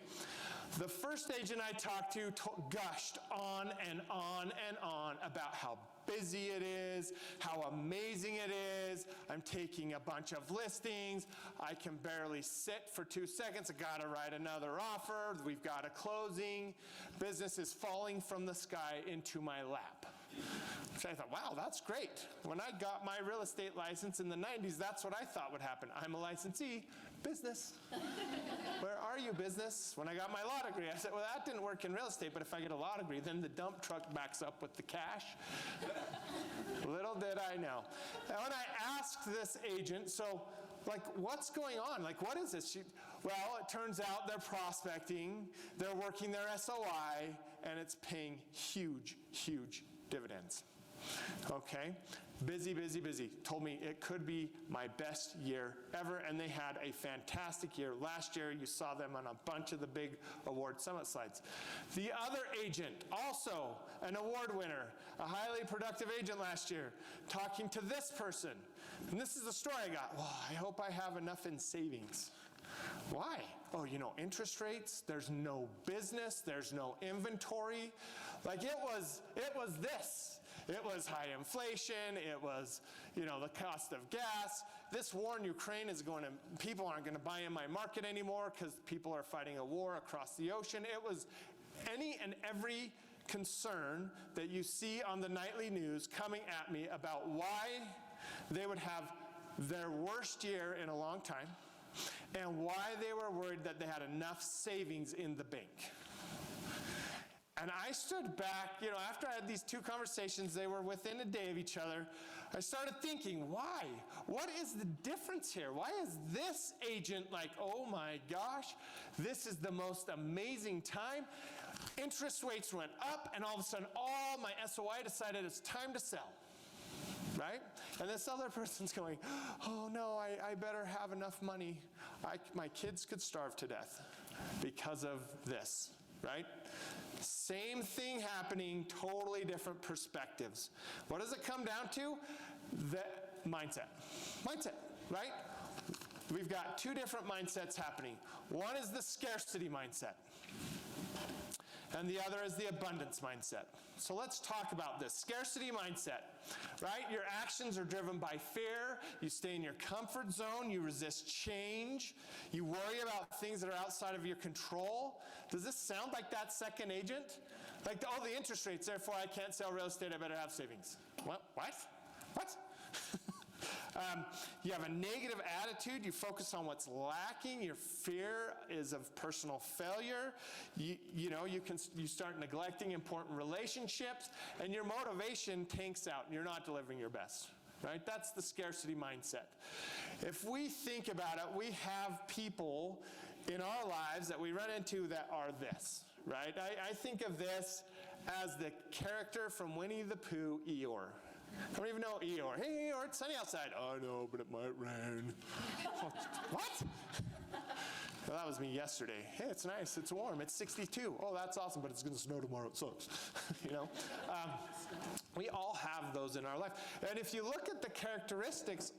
The first agent I talked to gushed on and on and on about how busy it is, how amazing it is. I'm taking a bunch of listings. I can barely sit for 2 seconds. I gotta write another offer. We've got a closing. Business is falling from the sky into my lap. So I thought, wow, that's great. When I got my real estate license in the 90s, that's what I thought would happen. I'm a licensee, business. Where are you, business? When I got my law degree, I said, well, that didn't work in real estate, but if I get a law degree, then the dump truck backs up with the cash. Little did I know. And when I asked this agent, so, like, what's going on? Like, what is this? Well, it turns out they're prospecting, they're working their SOI, and it's paying huge, huge dividends. Okay? Busy, busy, busy. Told me it could be my best year ever, and they had a fantastic year. Last year, you saw them on a bunch of the big award summit slides. The other agent, also an award winner, a highly productive agent last year, talking to this person. And this is the story I got. Well, I hope I have enough in savings. Why? Oh, you know, interest rates, there's no business, there's no inventory. Like it was this. It was high inflation, it was, you know, the cost of gas. This war in Ukraine is people aren't going to buy in my market anymore because people are fighting a war across the ocean. It was any and every concern that you see on the nightly news coming at me about why they would have their worst year in a long time and why they were worried that they had enough savings in the bank. And I stood back, you know, after I had these two conversations, they were within a day of each other. I started thinking, why? What is the difference here? Why is this agent like, oh my gosh, this is the most amazing time? Interest rates went up, and all of a sudden, all my SOI decided it's time to sell, right? And this other person's going, oh no, I better have enough money. My kids could starve to death because of this, right? Same thing happening, totally different perspectives. What does it come down to? The mindset. Mindset, right? We've got two different mindsets happening. One is the scarcity mindset, and the other is the abundance mindset. So let's talk about this. Scarcity mindset, right? Your actions are driven by fear. You stay in your comfort zone. You resist change. You worry about things that are outside of your control. Does this sound like that second agent? Like, oh, the interest rates, therefore I can't sell real estate, I better have savings. What? You have a negative attitude. You focus on what's lacking. Your fear is of personal failure. You start neglecting important relationships, and your motivation tanks out, and you're not delivering your best. Right? That's the scarcity mindset. If we think about it, we have people in our lives that we run into that are this. Right? I think of this as the character from Winnie the Pooh, Eeyore. I don't even know Eeyore. Hey, Eeyore, it's sunny outside. Oh, I know, but it might rain. What? Well, that was me yesterday. Hey, it's nice. It's warm. It's 62. Oh, that's awesome, but it's going to snow tomorrow. It sucks. We all have those in our life. And if you look at the characteristics,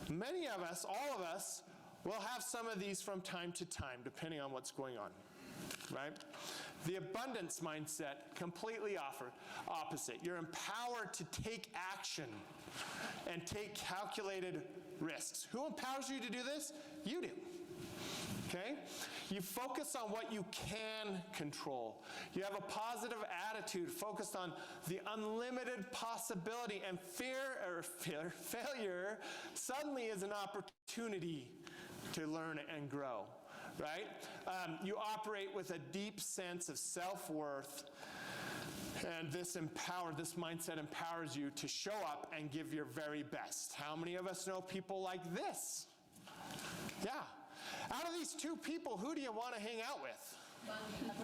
many of us, all of us, will have some of these from time to time, depending on what's going on. Right? The abundance mindset, completely opposite. You're empowered to take action and take calculated risks. Who empowers you to do this? You do. Okay? You focus on what you can control. You have a positive attitude focused on the unlimited possibility, and failure suddenly is an opportunity to learn and grow. Right? You operate with a deep sense of self-worth, and this mindset empowers you to show up and give your very best. How many of us know people like this? Yeah. Out of these two people, who do you want to hang out with?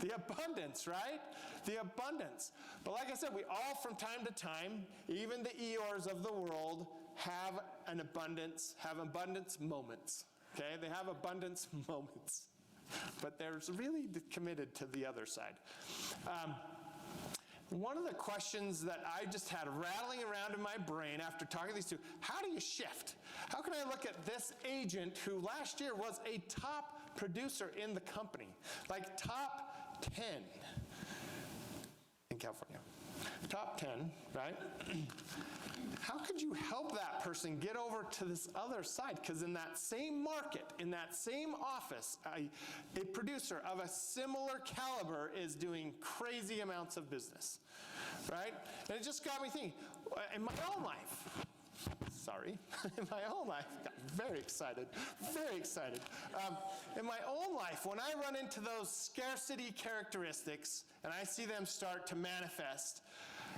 The abundance, right? The abundance. But like I said, we all from time to time, even the Eeyores of the world, have abundance moments. Okay, they have abundance moments, but they're really committed to the other side. One of the questions that I just had rattling around in my brain after talking to these two, how do you shift? How can I look at this agent who last year was a top producer in the company, like top 10 in California? Top 10, right? How could you help that person get over to this other side? Because in that same market, in that same office, a producer of a similar caliber is doing crazy amounts of business, right? And it just got me thinking, in my own life, in my own life, got very excited. In my own life, when I run into those scarcity characteristics and I see them start to manifest,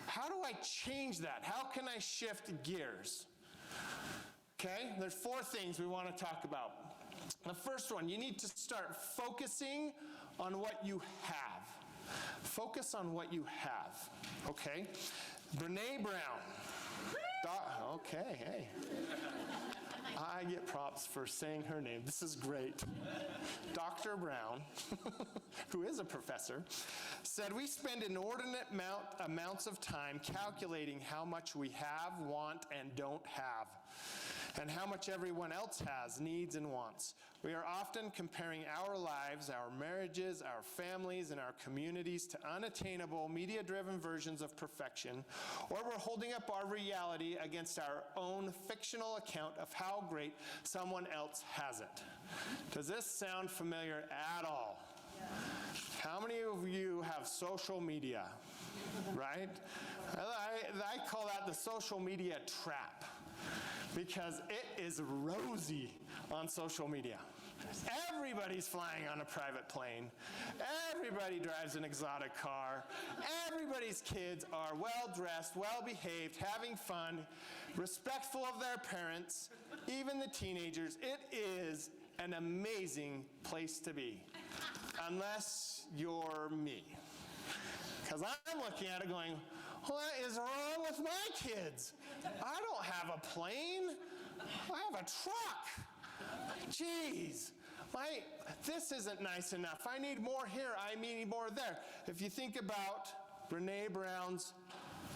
how do I change that? How can I shift gears? Okay, there's 4 things we want to talk about. The first one, you need to start focusing on what you have. Focus on what you have, okay? Brene Brown. Okay, hey. I get props for saying her name. This is great. Dr. Brown, who is a professor, said we spend inordinate amounts of time calculating how much we have, want, and don't have, and how much everyone else has, needs, and wants. We are often comparing our lives, our marriages, our families, and our communities to unattainable, media-driven versions of perfection, or we're holding up our reality against our own fictional account of how great someone else has it. Does this sound familiar at all? Yeah. How many of you have social media, right? I call that the social media trap, because it is rosy on social media. Everybody's flying on a private plane. Everybody drives an exotic car. Everybody's kids are well-dressed, well-behaved, having fun, respectful of their parents, even the teenagers. It is an amazing place to be, unless you're me. Because I'm looking at it going, what is wrong with my kids? I don't have a plane. I have a truck. Jeez, this isn't nice enough. I need more here. I need more there. If you think about Brene Brown's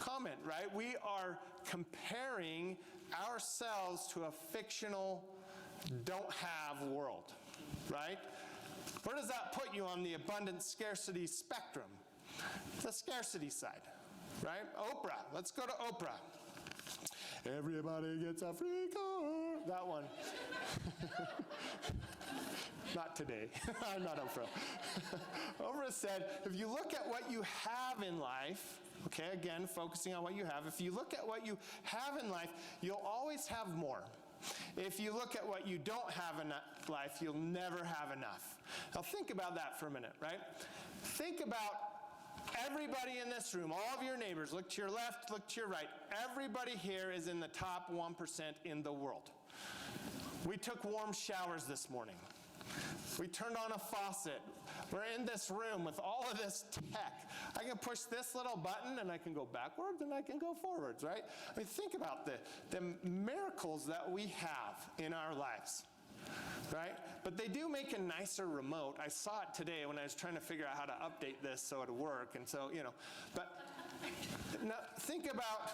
comment, right? We are comparing ourselves to a fictional, don't have world, right? Where does that put you on the abundance scarcity spectrum? The scarcity side, right? Oprah. Let's go to Oprah. Everybody gets a free car. That one. Not today. I'm not Oprah. Oprah said, if you look at what you have in life, okay, again, focusing on what you have, if you look at what you have in life, you'll always have more. If you look at what you don't have in life, you'll never have enough. Now think about that for a minute, right? Think about everybody in this room, all of your neighbors. Look to your left, look to your right. Everybody here is in the top 1% in the world. We took warm showers this morning. We turned on a faucet. We're in this room with all of this tech. I can push this little button and I can go backwards and I can go forwards, right? I mean, think about the miracles that we have in our lives, right? But they do make a nicer remote. I saw it today when I was trying to figure out how to update this so it would work. And so, but now think about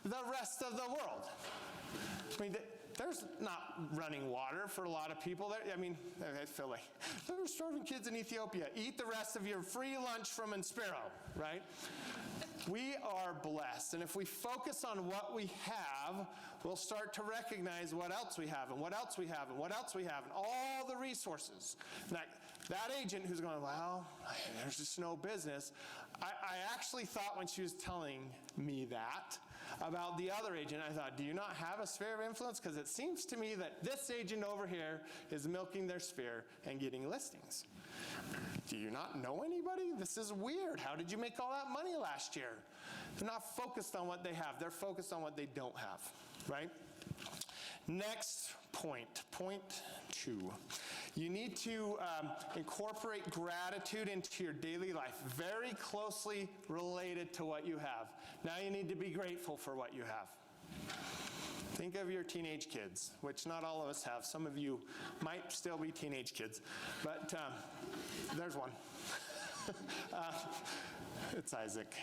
the rest of the world. I mean, there's not running water for a lot of people. I mean, I feel like there are starving kids in Ethiopia. Eat the rest of your free lunch from Inspiro, right? We are blessed, and if we focus on what we have, we'll start to recognize what else we have, and what else we have, and what else we have, and all the resources. Now, that agent who's going, well, there's just no business, I actually thought when she was telling me that about the other agent, I thought, do you not have a sphere of influence? Because it seems to me that this agent over here is milking their sphere and getting listings. Do you not know anybody? This is weird. How did you make all that money last year? They're not focused on what they have. They're focused on what they don't have, right? Next point, point 2. You need to incorporate gratitude into your daily life, very closely related to what you have. Now you need to be grateful for what you have. Think of your teenage kids, which not all of us have. Some of you might still be teenage kids, but there's one. It's Isaac,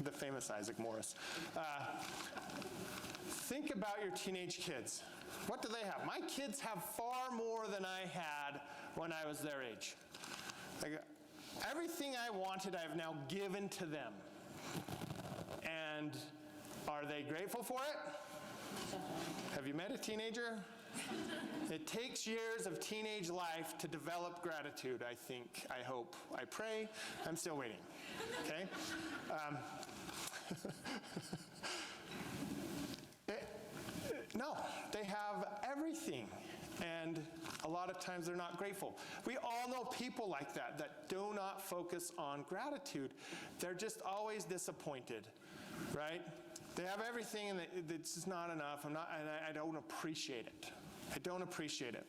the famous Isaac Morris. Think about your teenage kids. What do they have? My kids have far more than I had when I was their age. Like, everything I wanted, I have now given to them. And are they grateful for it? Have you met a teenager? It takes years of teenage life to develop gratitude, I think, I hope. I pray. I'm still waiting. Okay? No, they have everything, and a lot of times they're not grateful. We all know people like that do not focus on gratitude. They're just always disappointed, right? They have everything, and it's just not enough. I don't appreciate it. I don't appreciate it.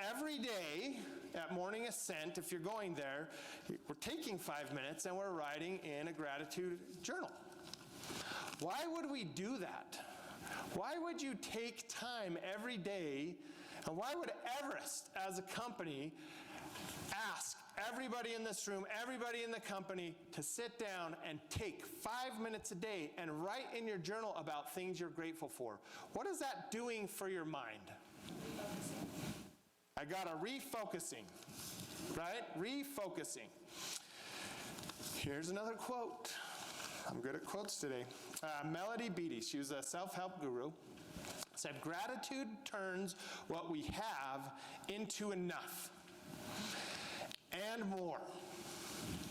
Every day at Morning Ascent, if you're going there, we're taking 5 minutes and we're writing in a gratitude journal. Why would we do that? Why would you take time every day, and why would Everest as a company ask everybody in this room, everybody in the company to sit down and take 5 minutes a day and write in your journal about things you're grateful for? What is that doing for your mind? I got a refocusing, right? Refocusing. Here's another quote. I'm good at quotes today. Melody Beattie, she was a self-help guru, said, gratitude turns what we have into enough and more.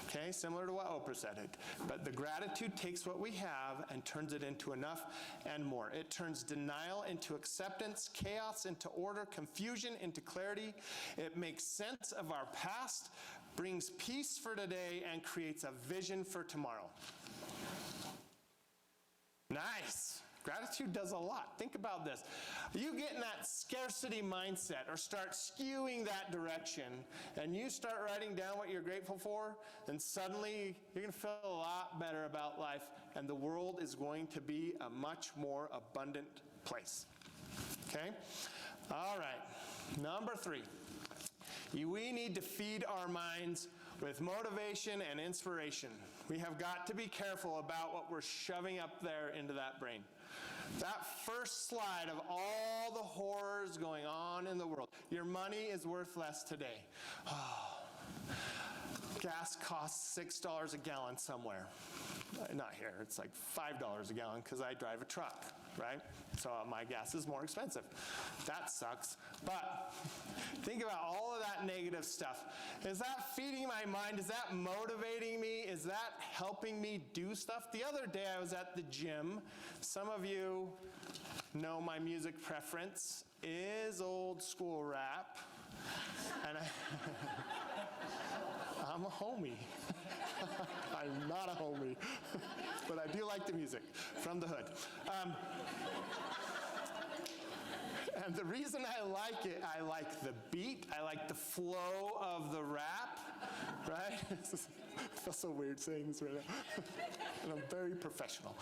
Okay, similar to what Oprah said. But the gratitude takes what we have and turns it into enough and more. It turns denial into acceptance, chaos into order, confusion into clarity. It makes sense of our past, brings peace for today, and creates a vision for tomorrow. Nice. Gratitude does a lot. Think about this. You get in that scarcity mindset or start skewing that direction, and you start writing down what you're grateful for, then suddenly you're going to feel a lot better about life, and the world is going to be a much more abundant place. Okay? All right. Number 3. We need to feed our minds with motivation and inspiration. We have got to be careful about what we're shoving up there into that brain. That first slide of all the horrors going on in the world. Your money is worth less today. Oh, gas costs $6 a gallon somewhere. Not here, it's like $5 a gallon because I drive a truck, right? So my gas is more expensive. That sucks. But think about all of that negative stuff. Is that feeding my mind? Is that motivating me? Is that helping me do stuff? The other day I was at the gym. Some of you know my music preference is old school rap. And I'm a homie. I'm not a homie, but I do like the music from the hood. And the reason I like it, I like the beat, I like the flow of the rap, right? I feel so weird saying this right now. And I'm very professional.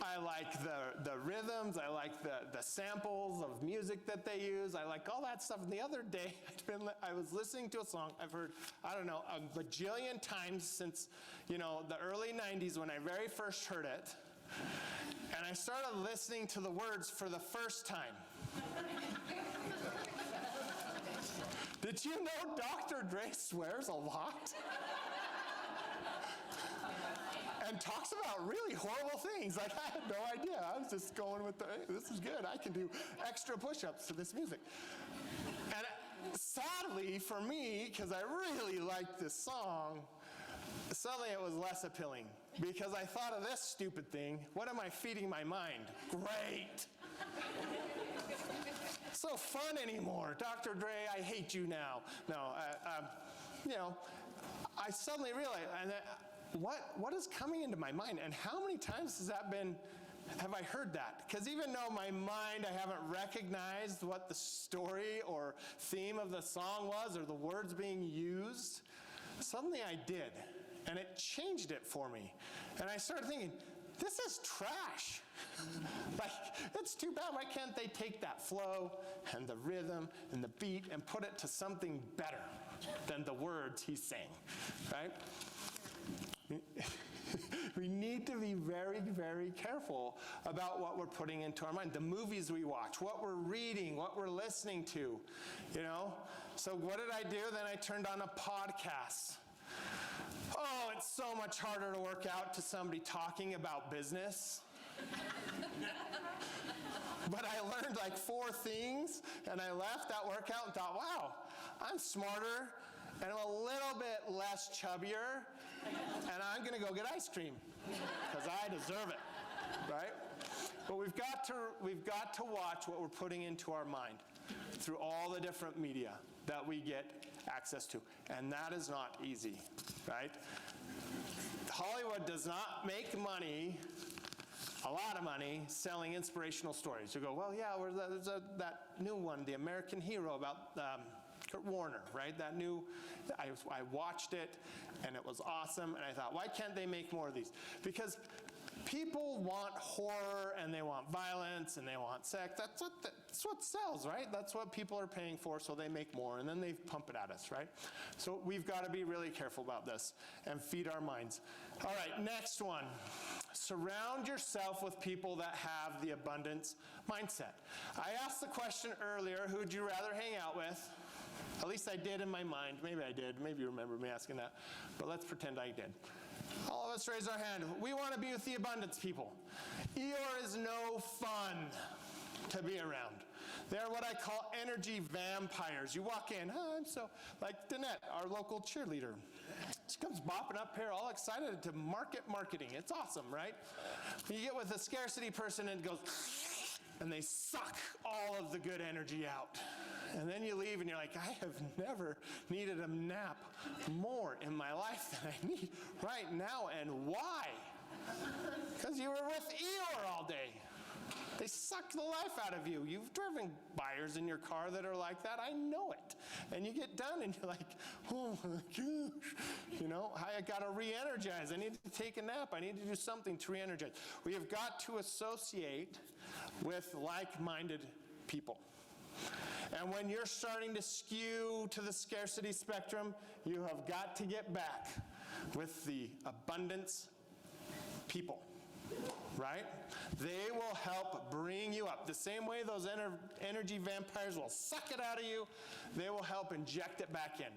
I like the rhythms, I like the samples of music that they use, I like all that stuff. And the other day, I was listening to a song I've heard, I don't know, a bajillion times since, the early 90s when I very first heard it. And I started listening to the words for the first time. Did you know Dr. Dre swears a lot? And talks about really horrible things. Like, I had no idea. I was just going with hey, this is good. I can do extra push-ups to this music. And sadly for me, because I really liked this song, suddenly it was less appealing. Because I thought of this stupid thing. What am I feeding my mind? Great. So fun anymore. Dr. Dre, I hate you now. No, I suddenly realized, what is coming into my mind? And how many times have I heard that? Because even though my mind, I haven't recognized what the story or theme of the song was or the words being used, suddenly I did. And it changed it for me. And I started thinking, this is trash. Like, it's too bad. Why can't they take that flow and the rhythm and the beat and put it to something better than the words he's saying, right? We need to be very, very careful about what we're putting into our mind. The movies we watch, what we're reading, what we're listening to, So what did I do? Then I turned on a podcast. Oh, it's so much harder to work out to somebody talking about business. But I learned like 4 things, and I left that workout and thought, wow, I'm smarter, and I'm a little bit less chubbier, and I'm going to go get ice cream, because I deserve it, right? But we've got to watch what we're putting into our mind through all the different media that we get access to, and that is not easy, right? Hollywood does not make money, a lot of money, selling inspirational stories. You go, well, yeah, there's that new one, The American Hero, about Kurt Warner, right? That new, I watched it, and it was awesome, and I thought, why can't they make more of these? Because people want horror, and they want violence, and they want sex. That's what sells, right? That's what people are paying for, so they make more, and then they pump it at us, right? So we've got to be really careful about this and feed our minds. All right, next one. Surround yourself with people that have the abundance mindset. I asked the question earlier, who would you rather hang out with? At least I did in my mind. Maybe I did. Maybe you remember me asking that. But let's pretend I did. All of us raise our hand. We want to be with the abundance people. Eeyore is no fun to be around. They're what I call energy vampires. You walk in, I'm so, like Danette, our local cheerleader. She comes bopping up here all excited to marketing. It's awesome, right? You get with a scarcity person and it goes, and they suck all of the good energy out. And then you leave and you're like, I have never needed a nap more in my life than I need right now. And why? Because you were with Eeyore all day. They suck the life out of you. You've driven buyers in your car that are like that. I know it. And you get done and you're like, oh my gosh. I got to re-energize. I need to take a nap. I need to do something to re-energize. We have got to associate with like-minded people. And when you're starting to skew to the scarcity spectrum, you have got to get back with the abundance people, right? They will help bring you up. The same way those energy vampires will suck it out of you, they will help inject it back in.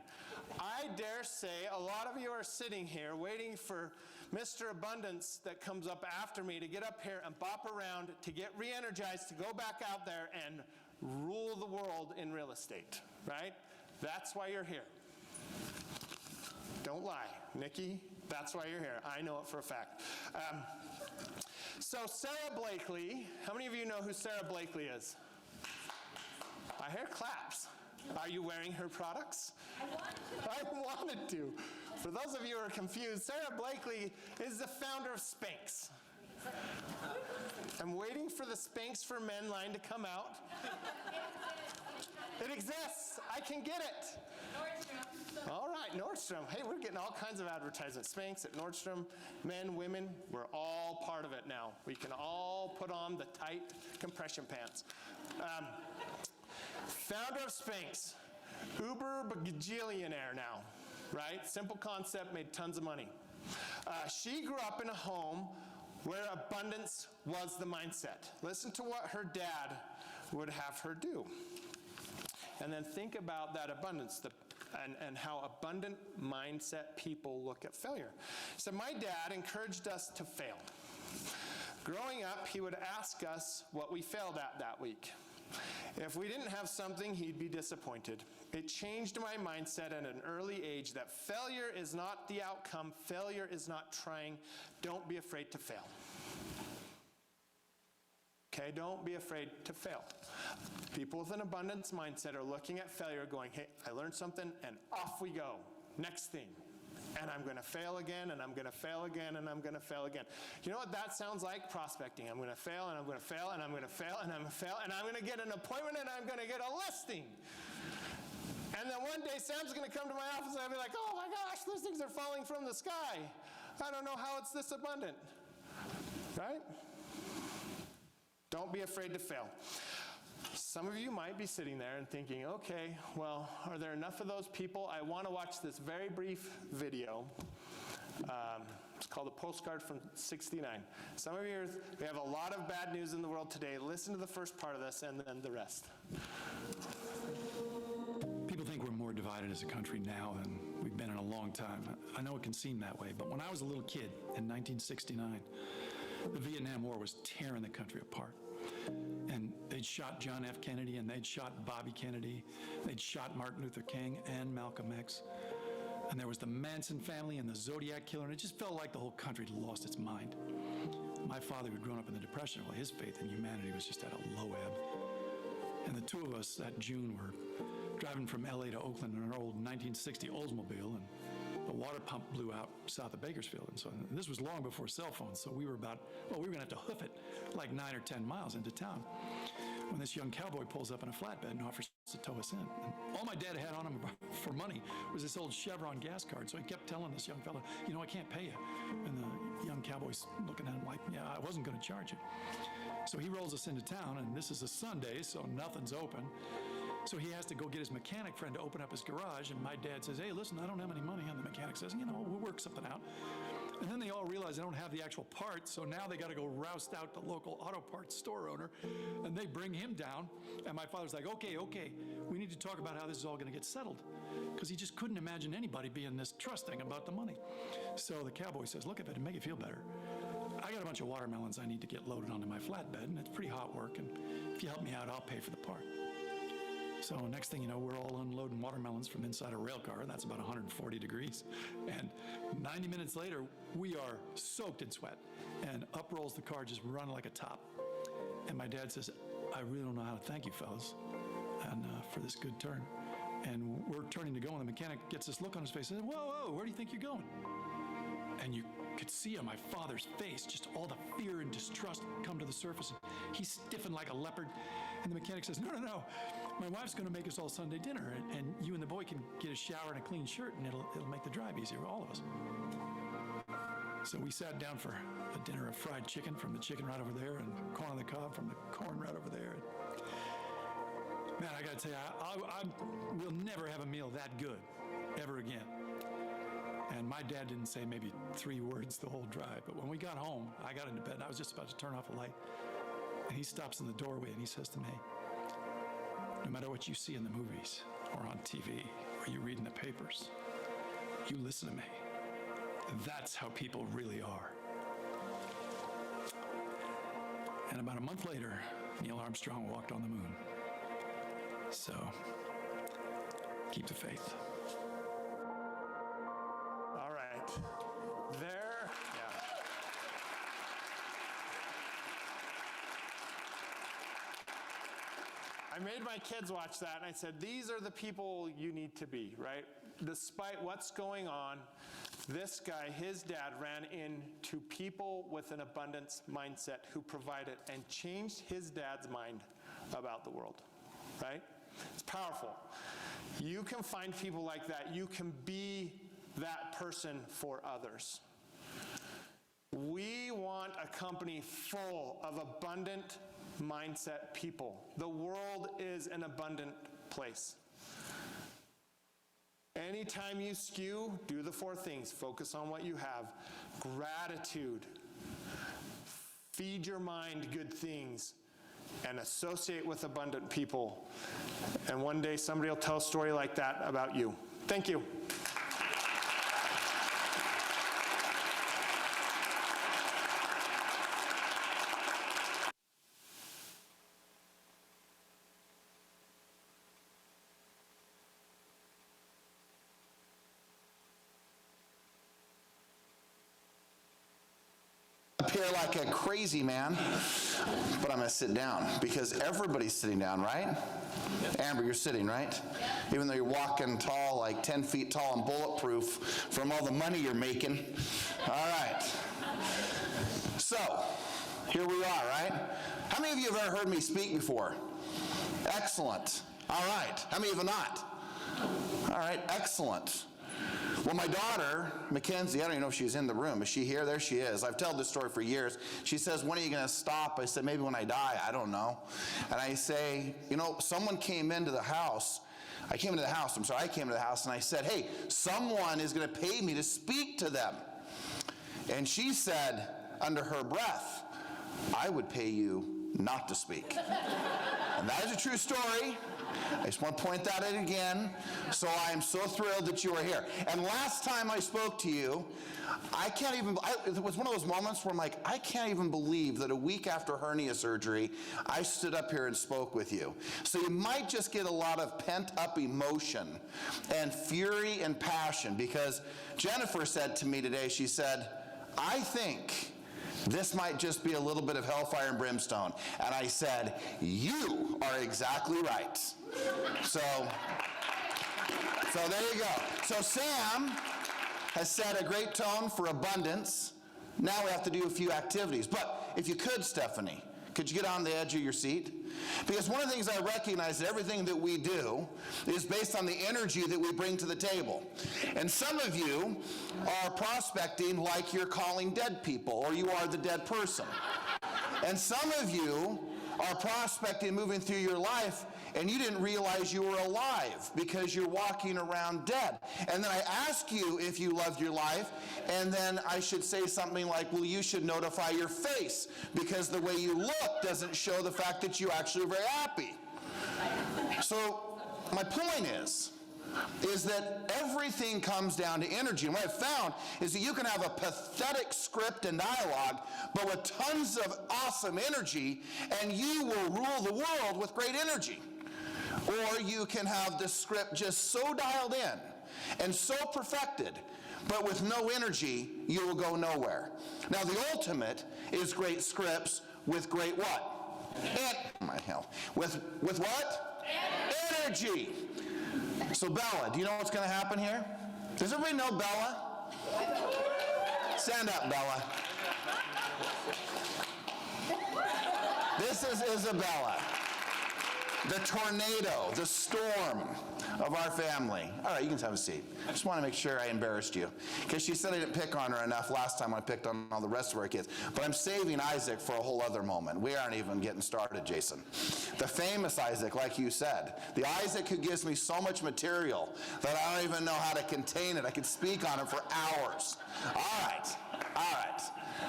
I dare say a lot of you are sitting here waiting for Mr. Abundance that comes up after me to get up here and bop around, to get re-energized, to go back out there and rule the world in real estate, right? That's why you're here. Don't lie, Nikki, that's why you're here. I know it for a fact. So Sarah Blakely, how many of you know who Sarah Blakely is? I hear claps. Are you wearing her products? I wanted to. For those of you who are confused, Sarah Blakely is the founder of Spanx. I'm waiting for the Spanx for Men line to come out. It exists. I can get it. All right, Nordstrom. Hey, we're getting all kinds of advertisements. Spanx at Nordstrom, men, women, we're all part of it now. We can all put on the tight compression pants. Founder of Spanx, uber bajillionaire now, right? Simple concept, made tons of money. She grew up in a home where abundance was the mindset. Listen to what her dad would have her do. And then think about that abundance and how abundant mindset people look at failure. So my dad encouraged us to fail. Growing up, he would ask us what we failed at that week. If we didn't have something, he'd be disappointed. It changed my mindset at an early age that failure is not the outcome, failure is not trying. Don't be afraid to fail. Okay, don't be afraid to fail. People with an abundance mindset are looking at failure going, hey, I learned something, and off we go. Next thing. And I'm going to fail again, and I'm going to fail again, and I'm going to fail again. You know what that sounds like? Prospecting. I'm going to fail, and I'm going to fail, and I'm going to fail, and I'm going to fail, and I'm going to get an appointment, and I'm going to get a listing. And then one day, Sam's going to come to my office, and I'll be like, oh my gosh, those things are falling from the sky. I don't know how it's this abundant. Right? Don't be afraid to fail. Some of you might be sitting there and thinking, okay, well, are there enough of those people? I want to watch this very brief video. It's called A Postcard from 69. Some of you, we have a lot of bad news in the world today. Listen to the first part of this and then the rest. People think we're more divided as a country now than we've been in a long time. I know it can seem that way, but when I was a little kid in 1969, the Vietnam War was tearing the country apart. And they'd shot John F. Kennedy, and they'd shot Bobby Kennedy. They'd shot Martin Luther King and Malcolm X. And there was the Manson family and the Zodiac killer, and it just felt like the whole country had lost its mind. My father, who'd grown up in the Depression, well, his faith in humanity was just at a low ebb. And the two of us that June were driving from LA to Oakland in an old 1960 Oldsmobile, and the water pump blew out south of Bakersfield. And so and this was long before cell phones, so we were going to have to hoof it like 9 or 10 miles into town when this young cowboy pulls up in a flatbed and offers to tow us in. And all my dad had on him for money was this old Chevron gas card, so he kept telling this young fella, you know, I can't pay you. And the young cowboy's looking at him like, yeah, I wasn't going to charge you. So he rolls us into town, and this is a Sunday, so nothing's open. So he has to go get his mechanic friend to open up his garage, and my dad says, hey, listen, I don't have any money. And the mechanic says, you know, we'll work something out. And then they all realize they don't have the actual parts, so now they got to go roust out the local auto parts store owner, and they bring him down. And my father's like, okay, we need to talk about how this is all going to get settled, because he just couldn't imagine anybody being this trusting about the money. So the cowboy says, look, if it'd make you feel better, I got a bunch of watermelons I need to get loaded onto my flatbed, and it's pretty hot work, and if you help me out, I'll pay for the part. So next thing you know, we're all unloading watermelons from inside a rail car, and that's about 140 degrees. And 90 minutes later, we are soaked in sweat, and up rolls the car just running like a top. And my dad says, I really don't know how to thank you, fellas, and for this good turn. And we're turning to go, and the mechanic gets this look on his face and says, whoa, where do you think you're going? And you could see on my father's face just all the fear and distrust come to the surface. And he stiffened like a leopard. And the mechanic says, no, my wife's going to make us all Sunday dinner, and you and the boy can get a shower and a clean shirt, and it'll make the drive easier for all of us. So we sat down for a dinner of fried chicken from the chicken right over there, and corn on the cob from the corn right over there. Man, I got to tell you, I will never have a meal that good ever again. And my dad didn't say maybe 3 words the whole drive, but when we got home, I got into bed, and I was just about to turn off a light. And he stops in the doorway and he says to me, no matter what you see in the movies or on TV or you read in the papers, you listen to me. That's how people really are. And about a month later, Neil Armstrong walked on the moon. So, keep the faith. All right. There, yeah. I made my kids watch that, and I said, these are the people you need to be, right? Despite what's going on, this guy, his dad, ran into people with an abundance mindset who provided and changed his dad's mind about the world, right? It's powerful. You can find people like that. You can be that person for others. We want a company full of abundant mindset people. The world is an abundant place. Anytime you skew, do the 4 things. Focus on what you have. Gratitude. Feed your mind good things. And associate with abundant people. And one day somebody will tell a story like that about you. Thank you. Up here like a crazy man, but I'm going to sit down because everybody's sitting down, right? Amber, you're sitting, right? Even though you're walking tall, like 10 feet tall and bulletproof from all the money you're making. All right. So, here we are, right? How many of you have ever heard me speak before? Excellent. All right. How many of you have not? All right. Excellent. Well, my daughter, Mackenzie, I don't even know if she's in the room. Is she here? There she is. I've told this story for years. She says, when are you going to stop? I said, maybe when I die. I don't know. And I say, you know, someone came into the house. I came into the house and I said, hey, someone is going to pay me to speak to them. And she said, under her breath, I would pay you not to speak. And that is a true story. I just want to point that out again. So I am so thrilled that you are here. And last time I spoke to you, it was one of those moments where I'm like, I can't even believe that a week after hernia surgery, I stood up here and spoke with you. So you might just get a lot of pent-up emotion and fury and passion, because Jennifer said to me today, she said, I think this might just be a little bit of hellfire and brimstone. And I said, you are exactly right. So there you go. So Sam has set a great tone for abundance. Now we have to do a few activities. But if you could, Stephanie, could you get on the edge of your seat? Because one of the things I recognize that everything that we do is based on the energy that we bring to the table. And some of you are prospecting like you're calling dead people, or you are the dead person. And some of you are prospecting, moving through your life, and you didn't realize you were alive because you're walking around dead. And then I ask you if you loved your life, and then I should say something like, well, you should notify your face because the way you look doesn't show the fact that you actually are very happy. So my point is that everything comes down to energy. And what I've found is that you can have a pathetic script and dialogue, but with tons of awesome energy, and you will rule the world with great energy. Or you can have the script just so dialed in and so perfected, but with no energy, you will go nowhere. Now, the ultimate is great scripts with great what? With what? Energy. So Bella, do you know what's going to happen here? Does everybody know Bella? Stand up, Bella. This is Isabella, the tornado, the storm of our family. All right, you can have a seat. I just want to make sure I embarrassed you, because she said I didn't pick on her enough last time when I picked on all the rest of our kids. But I'm saving Isaac for a whole other moment. We aren't even getting started, Jason. The famous Isaac, like you said. The Isaac who gives me so much material that I don't even know how to contain it. I could speak on it for hours. All right.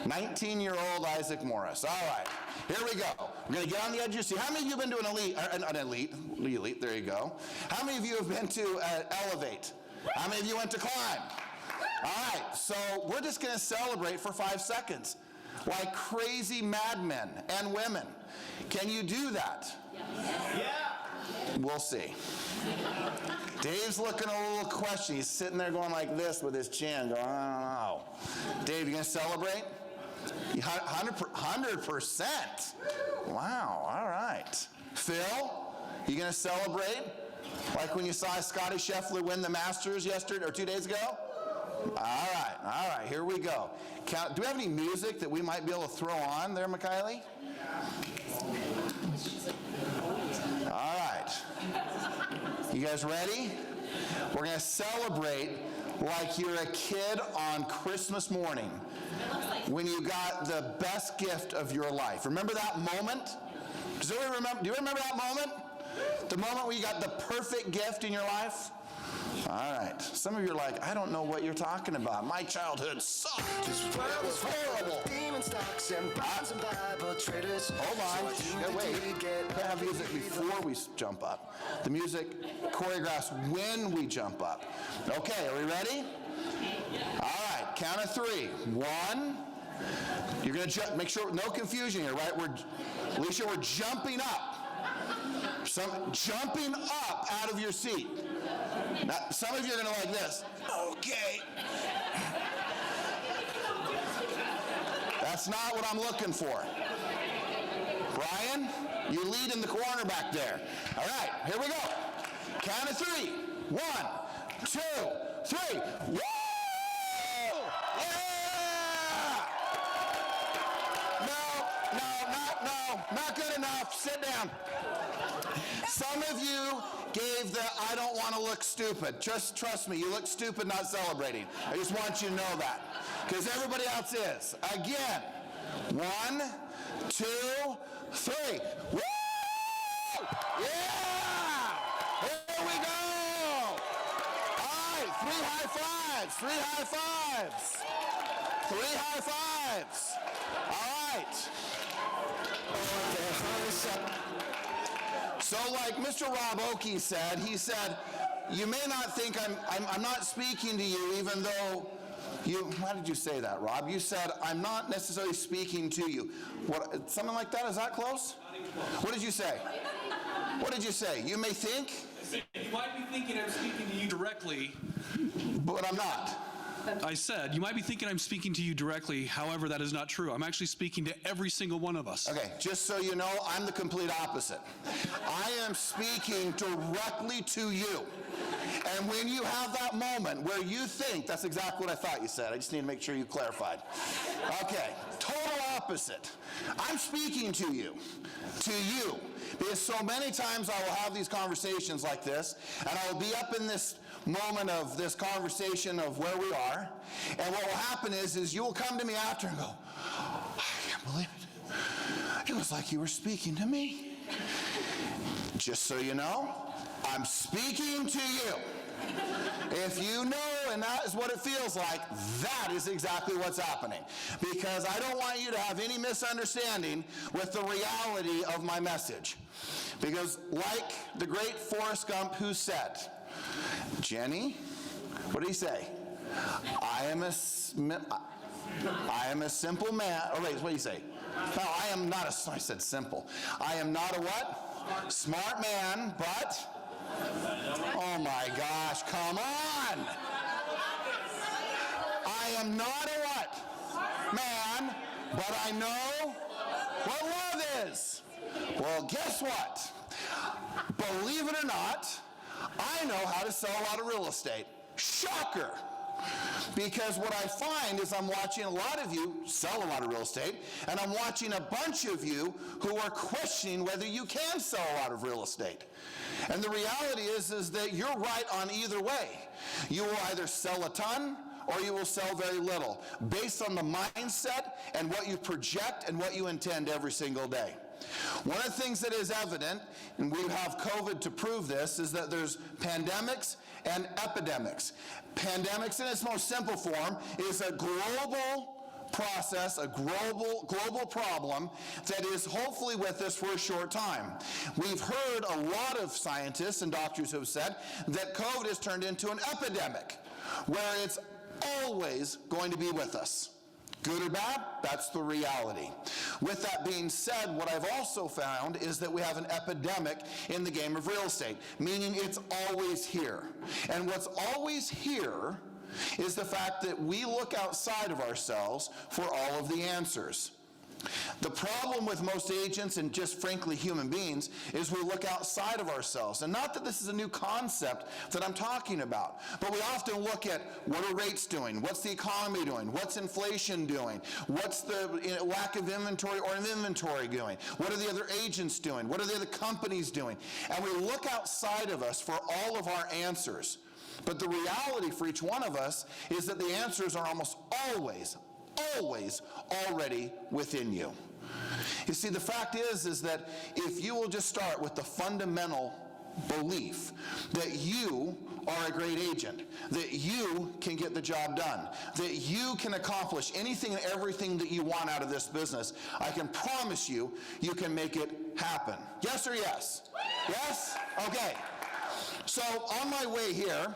19-year-old Isaac Morris. All right. Here we go. We're going to get on the edge of your seat. How many of you have been to an elite, there you go. How many of you have been to Elevate? How many of you went to Climb? All right, so we're just going to celebrate for 5 seconds like crazy madmen and women. Can you do that? Yeah. We'll see. Dave's looking a little questioning. He's sitting there going like this with his chin, going, I don't know. Dave, you going to celebrate? 100%. Wow, all right. Phil, you going to celebrate? Like when you saw Scotty Scheffler win the Masters yesterday or 2 days ago? All right, here we go. Do we have any music that we might be able to throw on there, Mikhaili? All right. You guys ready? We're going to celebrate like you're a kid on Christmas morning when you got the best gift of your life. Remember that moment? Do you remember that moment? The moment when you got the perfect gift in your life? All right. Some of you are like, I don't know what you're talking about. My childhood sucked. It was horrible. Hold on. Wait. We have music before we jump up. The music choreographs when we jump up. Okay, are we ready? All right. Count of 3. 1. You're going to make sure, no confusion here, right? Alicia, we're jumping up. Jumping up out of your seat. Now, some of you are going to like this. Okay. That's not what I'm looking for. Brian, you lead in the corner back there. All right, here we go. Count of 3. 1, 2, 3. Woo! Yeah! No, not good enough. Sit down. Some of you gave the I don't want to look stupid. Just trust me, you look stupid not celebrating. I just want you to know that. Because everybody else is. Again. 1, 2, 3. Woo! Yeah! Here we go! All right, 3 high fives. 3 high fives. 3 high fives. All right. So like Mr. Rob Oakey said, he said, you may not think I'm not speaking to you even though how did you say that, Rob? You said, I'm not necessarily speaking to you. What, something like that? Is that close? What did you say? What did you say? You may think? You might be thinking I'm speaking to you directly. But I'm not. I said, you might be thinking I'm speaking to you directly. However, that is not true. I'm actually speaking to every single one of us. Okay, just so you know, I'm the complete opposite. I am speaking directly to you. And when you have that moment where you think, that's exactly what I thought you said. I just need to make sure you clarified. Okay, total opposite. I'm speaking to you. Because so many times I will have these conversations like this, and I will be up in this moment of this conversation of where we are, and what will happen is you will come to me after and go, I can't believe it. It was like you were speaking to me. Just so you know, I'm speaking to you. If you know, and that is what it feels like, that is exactly what's happening. Because I don't want you to have any misunderstanding with the reality of my message. Because like the great Forrest Gump who said, Jenny, what did he say? I am a simple man. Oh, wait, what did he say? No, I am not I said simple. I am not a what? Smart man, but... Oh my gosh, come on! I am not a what? Man, but I know what love is. Well, guess what? Believe it or not, I know how to sell a lot of real estate. Shocker! Because what I find is I'm watching a lot of you sell a lot of real estate, and I'm watching a bunch of you who are questioning whether you can sell a lot of real estate. And the reality is that you're right on either way. You will either sell a ton or you will sell very little, based on the mindset and what you project and what you intend every single day. One of the things that is evident, and we have COVID to prove this, is that there's pandemics and epidemics. Pandemics in its most simple form is a global process, a global problem that is hopefully with us for a short time. We've heard a lot of scientists and doctors who have said that COVID has turned into an epidemic, where it's always going to be with us. Good or bad, that's the reality. With that being said, what I've also found is that we have an epidemic in the game of real estate, meaning it's always here. And what's always here is the fact that we look outside of ourselves for all of the answers. The problem with most agents and just frankly human beings is we look outside of ourselves. And not that this is a new concept that I'm talking about, but we often look at what are rates doing, what's the economy doing, what's inflation doing, what's the lack of inventory or inventory doing, what are the other agents doing, what are the other companies doing, and we look outside of us for all of our answers. But the reality for each one of us is that the answers are almost always already within you. You see, the fact is that if you will just start with the fundamental belief that you are a great agent, that you can get the job done, that you can accomplish anything and everything that you want out of this business, I can promise you, you can make it happen. Yes or yes? Yes? Okay. So on my way here,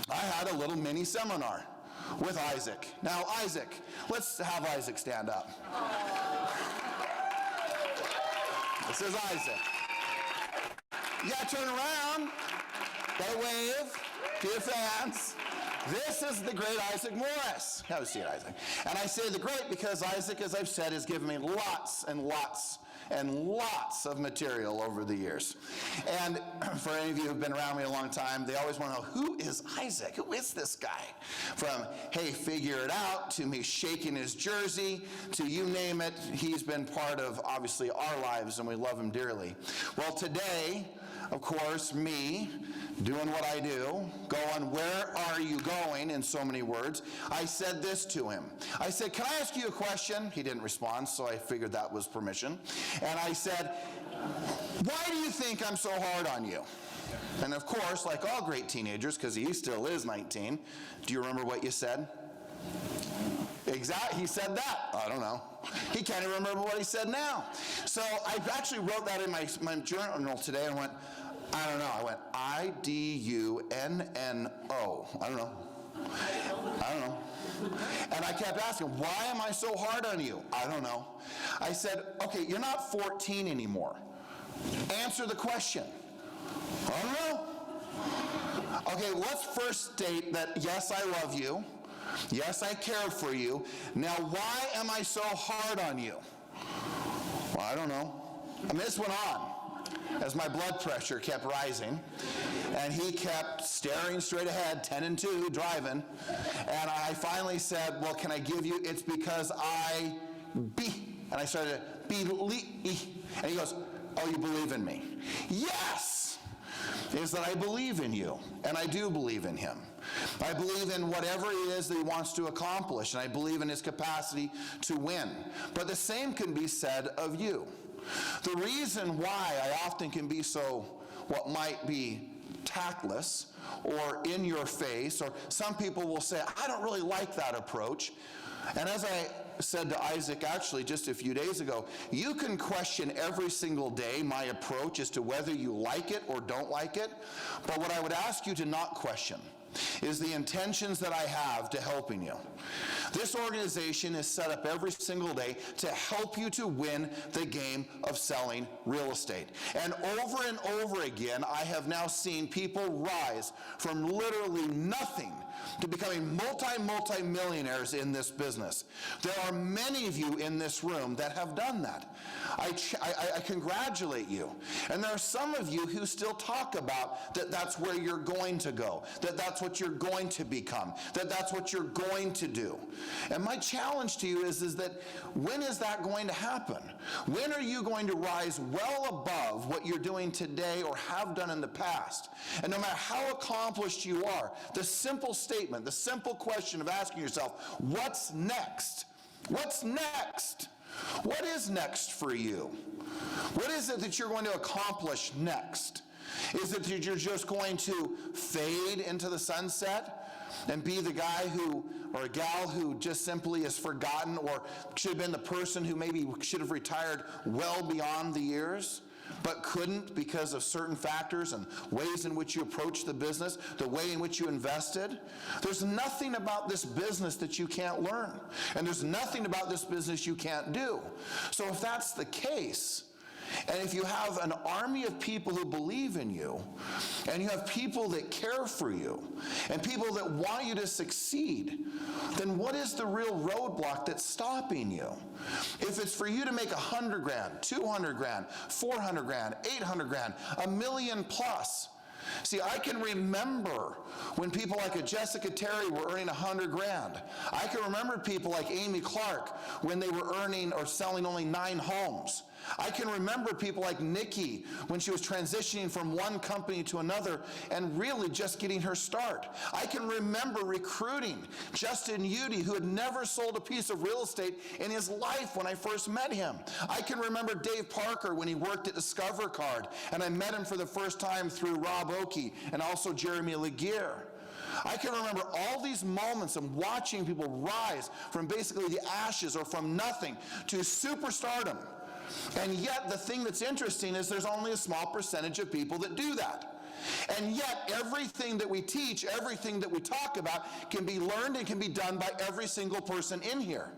I had a little mini seminar with Isaac. Now, Isaac, let's have Isaac stand up. This is Isaac. You gotta turn around. Gotta wave to your fans. This is the great Isaac Morris. Have a seat, Isaac. And I say the great because Isaac, as I've said, has given me lots and lots of material over the years. And for any of you who've been around me a long time, they always want to know, who is Isaac? Who is this guy? From, hey, figure it out, to me shaking his jersey, to you name it, he's been part of, obviously, our lives, and we love him dearly. Well, today, of course, me doing what I do, going, where are you going, in so many words, I said this to him. I said, can I ask you a question? He didn't respond, so I figured that was permission. And I said, why do you think I'm so hard on you? And of course, like all great teenagers, because he still is 19, do you remember what you said? Exactly, he said that. I don't know. He can't even remember what he said now. So I actually wrote that in my journal today and went, I don't know. I went, IDUNNO. I don't know. And I kept asking, why am I so hard on you? I don't know. I said, okay, you're not 14 anymore. Answer the question. I don't know. Okay, let's first state that, yes, I love you. Yes, I care for you. Now, why am I so hard on you? Well, I don't know. I mean, this went on as my blood pressure kept rising, and he kept staring straight ahead, 10 and 2, driving, and I finally said, well, can I give you, it's because and I started to and he goes, oh, you believe in me? Yes! Is that I believe in you, and I do believe in him. I believe in whatever it is that he wants to accomplish, and I believe in his capacity to win. But the same can be said of you. The reason why I often can be so, what might be tactless or in your face, or some people will say, I don't really like that approach. And as I said to Isaac actually just a few days ago, you can question every single day my approach as to whether you like it or don't like it, but what I would ask you to not question is the intentions that I have to helping you. This organization is set up every single day to help you to win the game of selling real estate. And over again, I have now seen people rise from literally nothing to becoming multi-millionaires in this business. There are many of you in this room that have done that. I congratulate you. And there are some of you who still talk about that that's where you're going to go, that that's what you're going to become, that that's what you're going to do. And my challenge to you is that when is that going to happen? When are you going to rise well above what you're doing today or have done in the past? And no matter how accomplished you are, the simple statement, the simple question of asking yourself, what's next? What's next? What is next for you? What is it that you're going to accomplish next? Is it that you're just going to fade into the sunset and be the guy who, or a gal who just simply is forgotten, or should have been the person who maybe should have retired well beyond the years? but couldn't because of certain factors and ways in which you approached the business, the way in which you invested. There's nothing about this business that you can't learn, and there's nothing about this business you can't do. So if that's the case, and if you have an army of people who believe in you, and you have people that care for you, and people that want you to succeed, then what is the real roadblock that's stopping you? If it's for you to make 100 grand, 200 grand, 400 grand, 800 grand, $1 million plus, see, I can remember when people like a Jessica Terry were earning 100 grand. I can remember people like Amy Clark when they were earning or selling only 9 homes. I can remember people like Nikki when she was transitioning from one company to another and really just getting her start. I can remember recruiting Justin Udy, who had never sold a piece of real estate in his life when I first met him. I can remember Dave Parker when he worked at Discover Card, and I met him for the first time through Rob Oakey and also Jeremy Laguerre. I can remember all these moments of watching people rise from basically the ashes or from nothing to superstardom. And yet, the thing that's interesting is there's only a small percentage of people that do that. And yet, everything that we teach, everything that we talk about can be learned and can be done by every single person in here.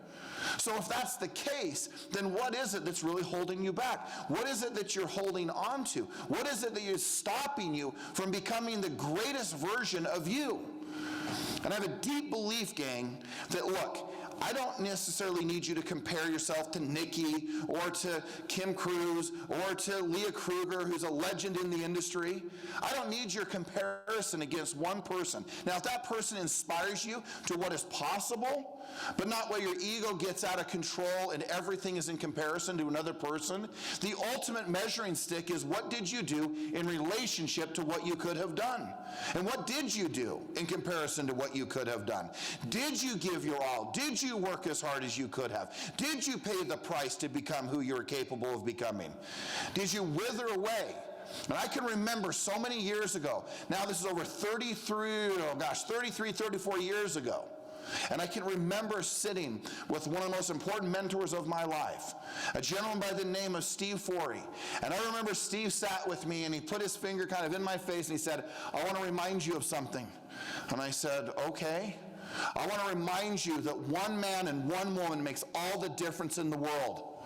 So if that's the case, then what is it that's really holding you back? What is it that you're holding on to? What is it that is stopping you from becoming the greatest version of you? And I have a deep belief, gang, that look, I don't necessarily need you to compare yourself to Nikki or to Kim Cruz or to Leah Kruger, who's a legend in the industry. I don't need your comparison against one person. Now, if that person inspires you to what is possible, but not where your ego gets out of control and everything is in comparison to another person, the ultimate measuring stick is what did you do in relationship to what you could have done? And what did you do in comparison to what you could have done? Did you give your all? Did you work as hard as you could have? Did you pay the price to become who you're capable of becoming? Did you wither away? And I can remember so many years ago, now this is over 34 years ago, and I can remember sitting with one of the most important mentors of my life, a gentleman by the name of Steve Forey. And I remember Steve sat with me and he put his finger kind of in my face and he said, I want to remind you of something. And I said, okay. I want to remind you that one man and one woman makes all the difference in the world.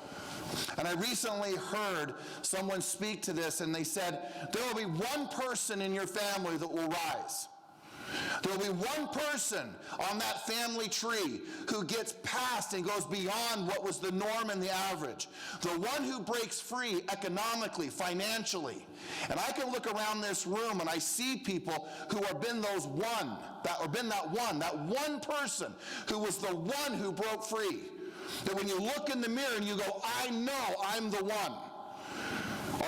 And I recently heard someone speak to this and they said, there will be one person in your family that will rise. There will be one person on that family tree who gets past and goes beyond what was the norm and the average. The one who breaks free economically, financially. And I can look around this room and I see people who have been that one person who was the one who broke free. That when you look in the mirror and you go, I know I'm the one.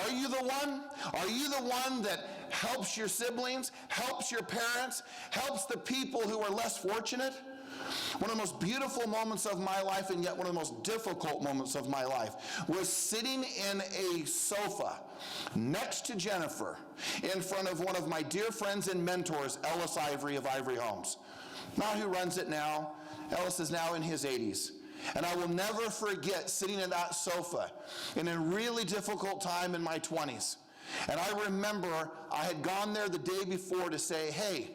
Are you the one? Are you the one that helps your siblings, helps your parents, helps the people who are less fortunate? One of the most beautiful moments of my life, and yet one of the most difficult moments of my life, was sitting in a sofa next to Jennifer in front of one of my dear friends and mentors, Ellis Ivory of Ivory Homes. Not who runs it now. Ellis is now in his 80s. And I will never forget sitting in that sofa in a really difficult time in my 20s. And I remember I had gone there the day before to say, hey,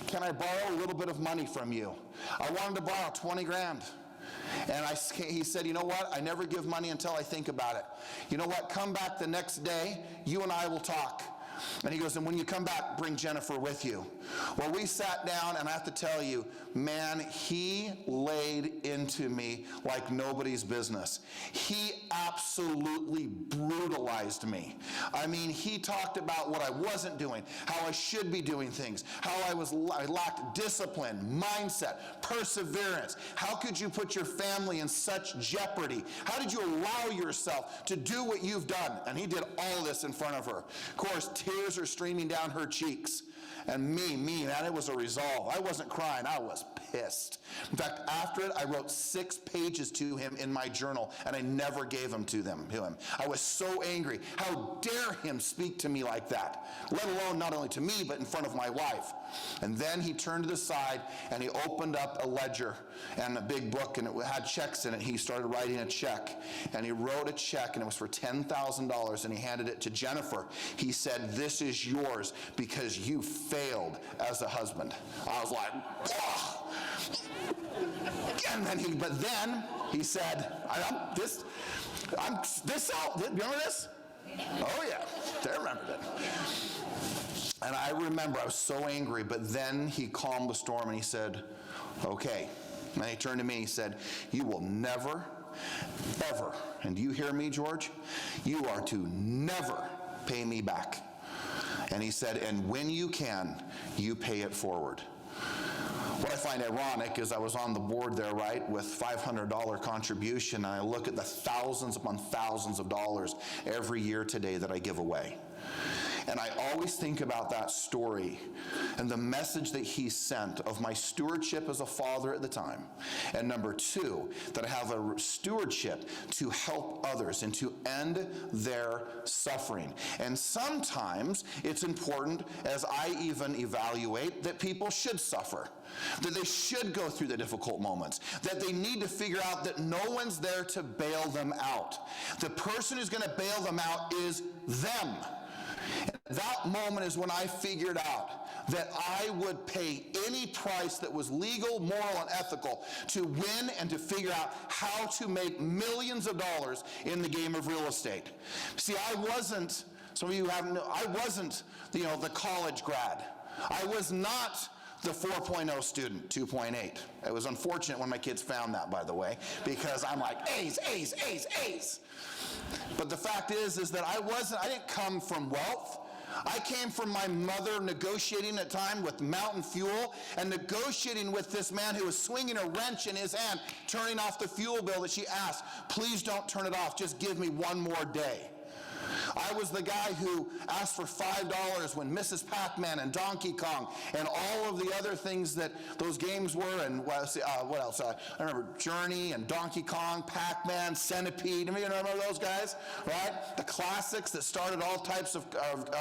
can I borrow a little bit of money from you? I wanted to borrow 20 grand. And he said, you know what? I never give money until I think about it. You know what? Come back the next day. You and I will talk. And he goes, and when you come back, bring Jennifer with you. Well, we sat down, and I have to tell you, man, he laid into me like nobody's business. He absolutely brutalized me. I mean, he talked about what I wasn't doing, how I should be doing things, how I lacked discipline, mindset, perseverance. How could you put your family in such jeopardy? How did you allow yourself to do what you've done? And he did all of this in front of her. Of course, tears are streaming down her cheeks. And man, it was a resolve. I wasn't crying, I was pissed. In fact, after it, I wrote 6 pages to him in my journal, and I never gave them to him. I was so angry. How dare him speak to me like that? Let alone not only to me, but in front of my wife. And then he turned to the side and he opened up a ledger and a big book, and it had checks in it. He started writing a check, and he wrote a check, and it was for $10,000, and he handed it to Jennifer. He said, "This is yours because you failed as a husband." I was like, "Ugh." And then he said, remember this? Oh yeah, I remembered it. And I remember I was so angry, but then he calmed the storm and he said, "Okay." And he turned to me and he said, "You will never, ever," and do you hear me, George? "You are to never pay me back." And he said, "And when you can, you pay it forward." What I find ironic is I was on the board there, right, with $500 contribution, and I look at the thousands upon thousands of dollars every year today that I give away. And I always think about that story and the message that he sent of my stewardship as a father at the time. And number two, that I have a stewardship to help others and to end their suffering. And sometimes it's important, as I even evaluate, that people should suffer, that they should go through the difficult moments, that they need to figure out that no one's there to bail them out. The person who's going to bail them out is them. That moment is when I figured out that I would pay any price that was legal, moral, and ethical to win and to figure out how to make millions of dollars in the game of real estate. See, I wasn't the college grad. I was not the 4.0 student, 2.8. It was unfortunate when my kids found that, by the way, because I'm like, A's, A's, A's, A's. But the fact is that I didn't come from wealth. I came from my mother negotiating at time with Mountain Fuel and negotiating with this man who was swinging a wrench in his hand, turning off the fuel bill that she asked, "Please don't turn it off, just give me one more day." I was the guy who asked for $5 when Mrs. Pac-Man and Donkey Kong and all of the other things that those games were, and what else? I remember Journey and Donkey Kong, Pac-Man, Centipede. You remember those guys, right? The classics that started all types of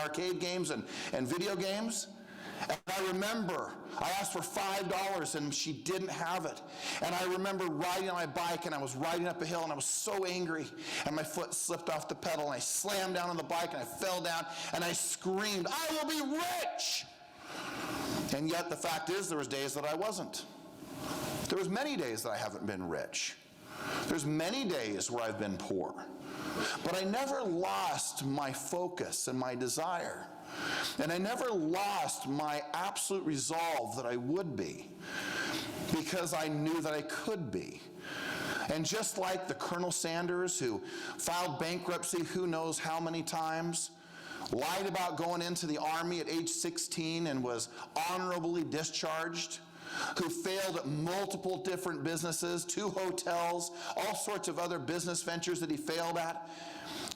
arcade games and video games. And I remember I asked for $5 and she didn't have it. And I remember riding on my bike, and I was riding up a hill, and I was so angry, and my foot slipped off the pedal, and I slammed down on the bike, and I fell down, and I screamed, "I will be rich!" And yet the fact is, there was days that I wasn't. There was many days that I haven't been rich. There's many days where I've been poor. But I never lost my focus and my desire. And I never lost my absolute resolve that I would be, because I knew that I could be. And just like the Colonel Sanders, who filed bankruptcy who knows how many times, lied about going into the Army at age 16 and was honorably discharged, who failed at multiple different businesses, 2 hotels, all sorts of other business ventures that he failed at,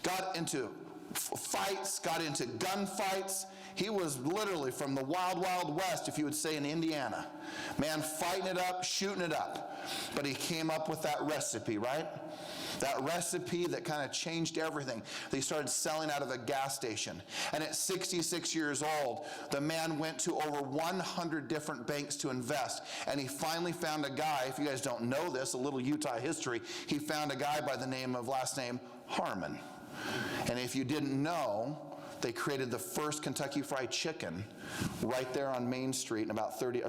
got into fights, got into gunfights. He was literally from the wild, wild west, if you would say, in Indiana. Man, fighting it up, shooting it up. But he came up with that recipe, right? That recipe that kind of changed everything. They started selling out of a gas station. And at 66 years old, the man went to over 100 different banks to invest. And he finally found a guy, if you guys don't know this, a little Utah history, he found a guy by the last name Harmon. And if you didn't know, they created the first Kentucky Fried Chicken right there on Main Street and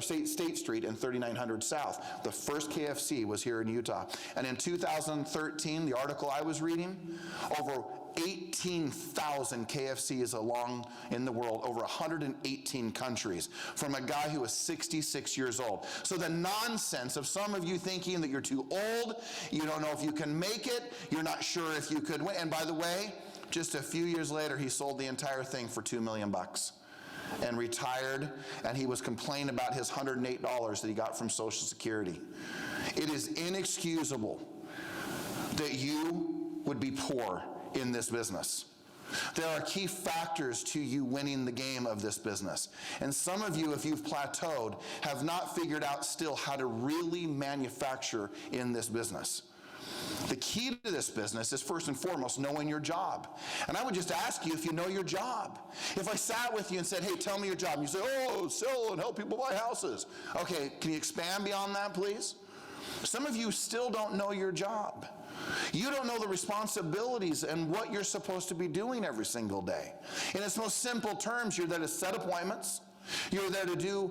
State Street and 3900 South. The first KFC was here in Utah. And in 2013, the article I was reading, over 18,000 KFCs along in the world, over 118 countries, from a guy who was 66 years old. So the nonsense of some of you thinking that you're too old, you don't know if you can make it, you're not sure if you could win. And by the way, just a few years later, he sold the entire thing for $2 million and retired, and he was complaining about his $108 that he got from Social Security. It is inexcusable that you would be poor in this business. There are key factors to you winning the game of this business. And some of you, if you've plateaued, have not figured out still how to really manufacture in this business. The key to this business is first and foremost knowing your job. And I would just ask you if you know your job. If I sat with you and said, hey, tell me your job, and you say, oh, sell and help people buy houses. Okay, can you expand beyond that, please? Some of you still don't know your job. You don't know the responsibilities and what you're supposed to be doing every single day. In its most simple terms, you're there to set appointments. You're there to do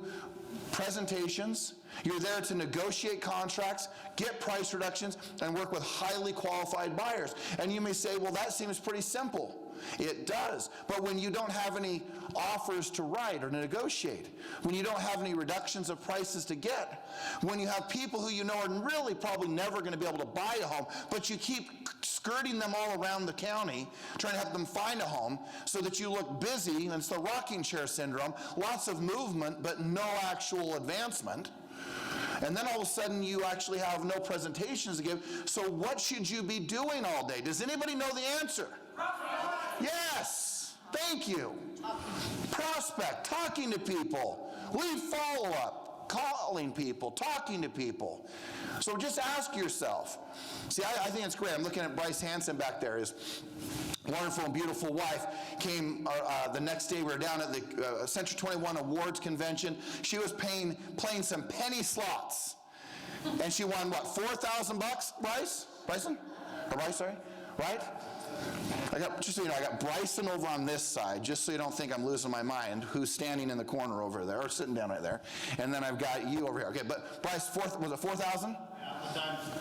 presentations. You're there to negotiate contracts, get price reductions, and work with highly qualified buyers. And you may say, well, that seems pretty simple. It does. But when you don't have any offers to write or to negotiate, when you don't have any reductions of prices to get, when you have people who you know are really probably never going to be able to buy a home, but you keep skirting them all around the county, trying to help them find a home so that you look busy, and it's the rocking chair syndrome, lots of movement but no actual advancement. And then all of a sudden you actually have no presentations to give. So what should you be doing all day? Does anybody know the answer? Yes, thank you. Prospect, talking to people, lead follow-up, calling people, talking to people. So just ask yourself. See, I think it's great. I'm looking at Bryce Hanson back there. His wonderful and beautiful wife came the next day. We were down at the Century 21 Awards Convention. She was playing some penny slots. And she won, what, $4,000, Bryce? Bryson? Or Bryce, sorry? Right? Just so you know, I got Bryson over on this side, just so you don't think I'm losing my mind, who's standing in the corner over there, or sitting down right there. And then I've got you over here. Okay, but Bryce, was it 4,000? Yeah,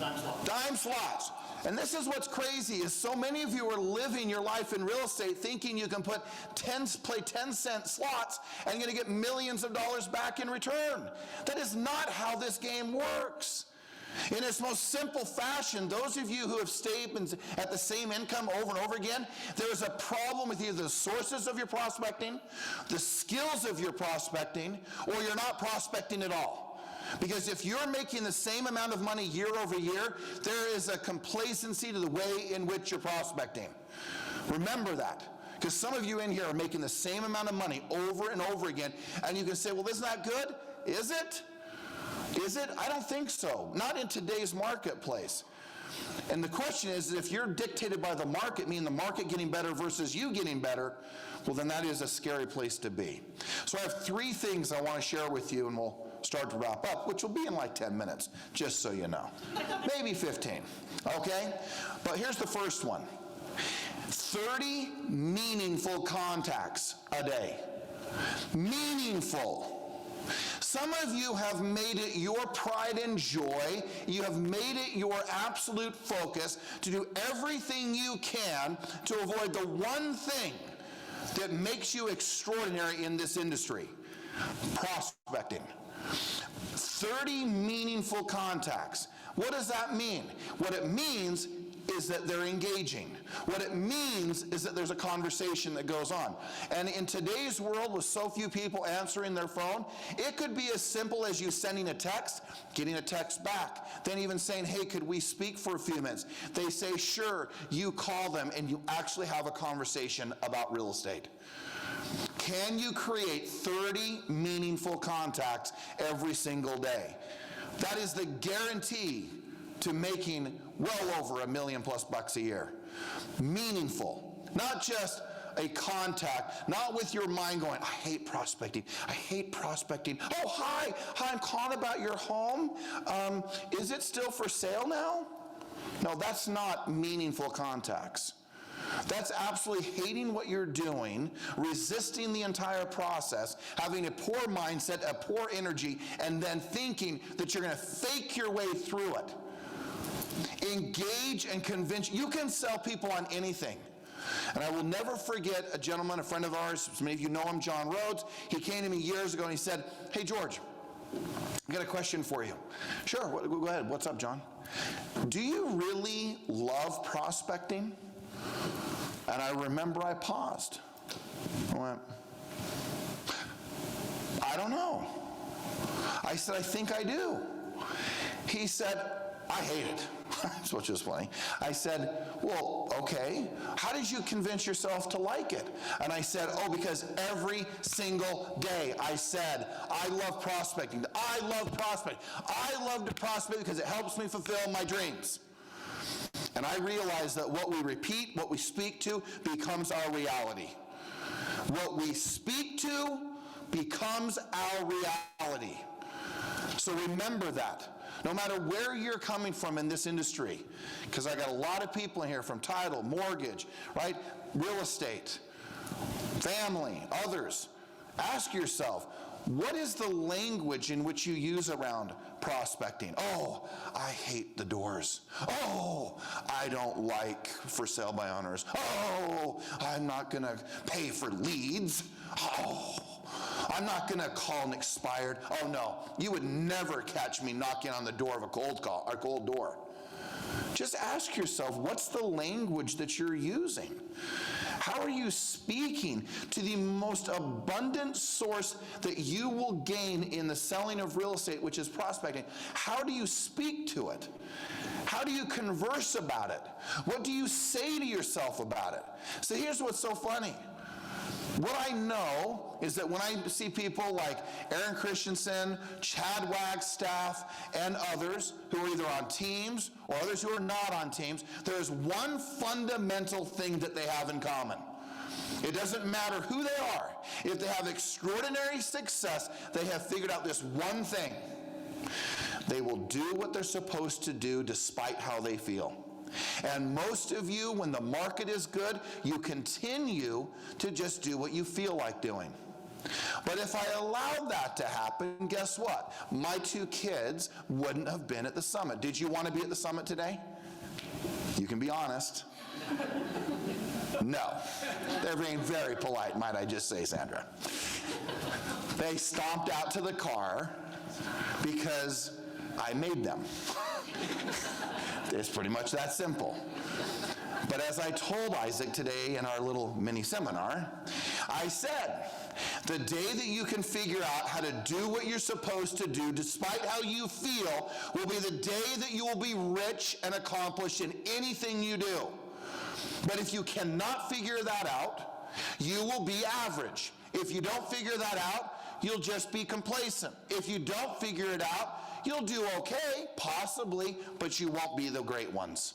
dime slots. Dime slots. And this is what's crazy, is so many of you are living your life in real estate thinking you can play 10-cent slots and you're going to get millions of dollars back in return. That is not how this game works. In its most simple fashion, those of you who have stayed at the same income over and over again, there is a problem with either the sources of your prospecting, the skills of your prospecting, or you're not prospecting at all. Because if you're making the same amount of money year over year, there is a complacency to the way in which you're prospecting. Remember that. Because some of you in here are making the same amount of money over and over again, and you can say, well, isn't that good? Is it? Is it? I don't think so. Not in today's marketplace. And the question is, if you're dictated by the market, meaning the market getting better versus you getting better, well, then that is a scary place to be. So I have 3 things I want to share with you, and we'll start to wrap up, which will be in like 10 minutes, just so you know. Maybe 15, okay? But here's the first one. 30 meaningful contacts a day. Meaningful. Some of you have made it your pride and joy, you have made it your absolute focus to do everything you can to avoid the one thing that makes you extraordinary in this industry: prospecting. 30 meaningful contacts. What does that mean? What it means is that they're engaging. What it means is that there's a conversation that goes on. And in today's world, with so few people answering their phone, it could be as simple as you sending a text, getting a text back, then even saying, hey, could we speak for a few minutes? They say, sure. You call them and you actually have a conversation about real estate. Can you create 30 meaningful contacts every single day? That is the guarantee to making well over $1 million+ a year. Meaningful, not just a contact, not with your mind going, I hate prospecting. I hate prospecting. Oh, hi, I'm calling about your home. Is it still for sale now? No, that's not meaningful contacts. That's absolutely hating what you're doing, resisting the entire process, having a poor mindset, a poor energy, and then thinking that you're going to fake your way through it. Engage and convince. You can sell people on anything. And I will never forget a gentleman, a friend of ours, many of you know him, John Rhodes. He came to me years ago and he said, hey, George, I got a question for you. Sure, go ahead. What's up, John? Do you really love prospecting? And I remember I paused. I went, I don't know. I said, I think I do. He said, I hate it. Which is funny. I said, well, okay. How did you convince yourself to like it? And I said, oh, because every single day I said, I love prospecting. I love prospecting. I love to prospect because it helps me fulfill my dreams. And I realize that what we repeat, what we speak to, becomes our reality. What we speak to becomes our reality. So remember that. No matter where you're coming from in this industry, because I got a lot of people in here from title, mortgage, right, real estate, family, others. Ask yourself, what is the language in which you use around prospecting? Oh, I hate the doors. Oh, I don't like for sale by owners. Oh, I'm not going to pay for leads. Oh, I'm not going to call an expired. Oh no, you would never catch me knocking on the door of a cold door. Just ask yourself, what's the language that you're using? How are you speaking to the most abundant source that you will gain in the selling of real estate, which is prospecting? How do you speak to it? How do you converse about it? What do you say to yourself about it? So here's what's so funny. What I know is that when I see people like Aaron Christensen, Chad Wagstaff, and others who are either on teams or others who are not on teams, there is one fundamental thing that they have in common. It doesn't matter who they are. If they have extraordinary success, they have figured out this one thing. They will do what they're supposed to do despite how they feel. And most of you, when the market is good, you continue to just do what you feel like doing. But if I allowed that to happen, guess what? My 2 kids wouldn't have been at the summit. Did you want to be at the summit today? You can be honest. No. They're being very polite, might I just say, Sandra. They stomped out to the car because I made them. It's pretty much that simple. But as I told Isaac today in our little mini seminar, I said, the day that you can figure out how to do what you're supposed to do despite how you feel will be the day that you will be rich and accomplished in anything you do. But if you cannot figure that out, you will be average. If you don't figure that out, you'll just be complacent. If you don't figure it out, you'll do okay, possibly, but you won't be the great ones.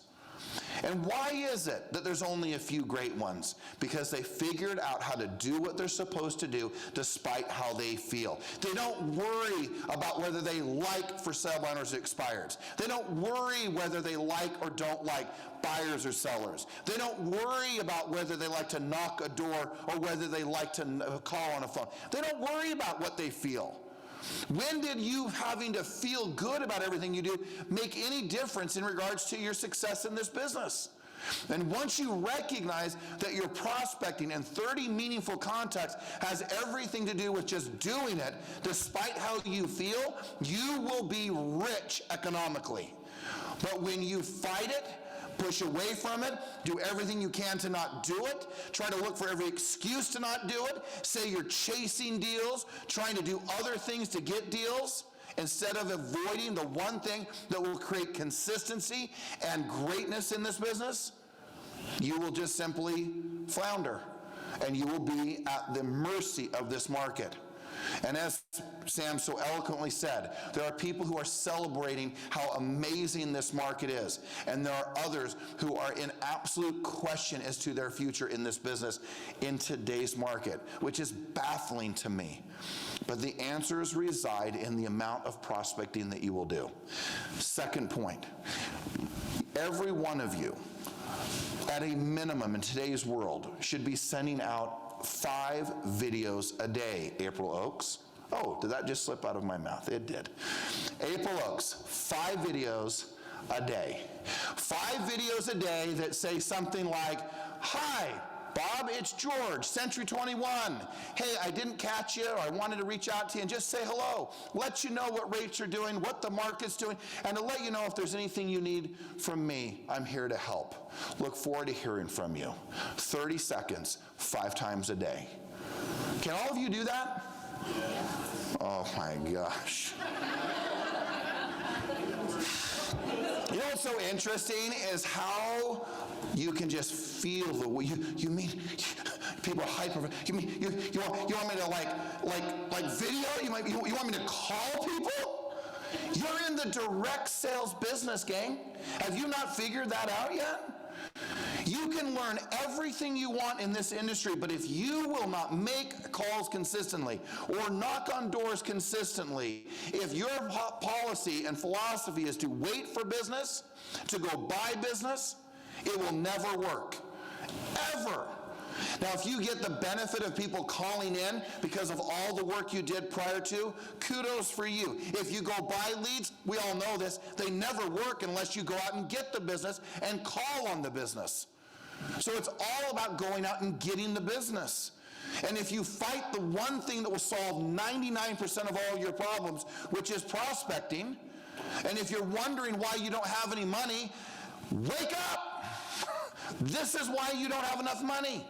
And why is it that there's only a few great ones? Because they figured out how to do what they're supposed to do despite how they feel. They don't worry about whether they like for sale by owners or expireds. They don't worry whether they like or don't like buyers or sellers. They don't worry about whether they like to knock a door or whether they like to call on a phone. They don't worry about what they feel. When did you having to feel good about everything you do make any difference in regards to your success in this business? And once you recognize that your prospecting and 30 meaningful contacts has everything to do with just doing it, despite how you feel, you will be rich economically. But when you fight it, push away from it, do everything you can to not do it, try to look for every excuse to not do it, say you're chasing deals, trying to do other things to get deals, instead of avoiding the one thing that will create consistency and greatness in this business, you will just simply flounder, and you will be at the mercy of this market. And as Sam so eloquently said, there are people who are celebrating how amazing this market is. And there are others who are in absolute question as to their future in this business in today's market, which is baffling to me. But the answers reside in the amount of prospecting that you will do. Second point, every one of you, at a minimum in today's world, should be sending out 5 videos a day. April Oaks. Oh, did that just slip out of my mouth? It did. April Oaks, 5 videos a day. 5 videos a day that say something like, hi, Bob, it's George, Century 21. Hey, I didn't catch you, or I wanted to reach out to you and just say hello, let you know what rates are doing, what the market's doing, and to let you know if there's anything you need from me, I'm here to help. Look forward to hearing from you. 30 seconds, 5 times a day. Can all of you do that? Oh my gosh. You know what's so interesting is how you can just feel the way you mean people are hyper. You mean you want me to like video? You want me to call people? You're in the direct sales business, gang. Have you not figured that out yet? You can learn everything you want in this industry, but if you will not make calls consistently or knock on doors consistently, if your policy and philosophy is to wait for business, to go buy business, it will never work. Ever. Now, if you get the benefit of people calling in because of all the work you did prior to, kudos for you. If you go buy leads, we all know this, they never work unless you go out and get the business and call on the business. So it's all about going out and getting the business. And if you fight the one thing that will solve 99% of all your problems, which is prospecting, and if you're wondering why you don't have any money, wake up! This is why you don't have enough money.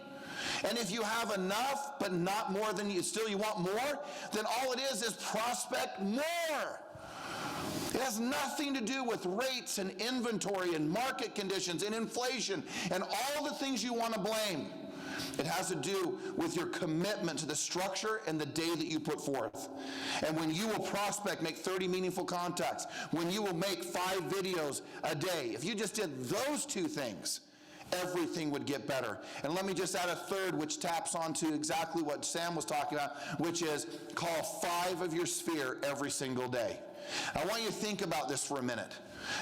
And if you have enough, but not more than you want more, then all it is prospect more. It has nothing to do with rates and inventory and market conditions and inflation and all the things you want to blame. It has to do with your commitment to the structure and the day that you put forth. And when you will prospect, make 30 meaningful contacts, when you will make 5 videos a day, if you just did those 2 things, everything would get better. And let me just add a third, which taps onto exactly what Sam was talking about, which is call 5 of your sphere every single day. I want you to think about this for a minute.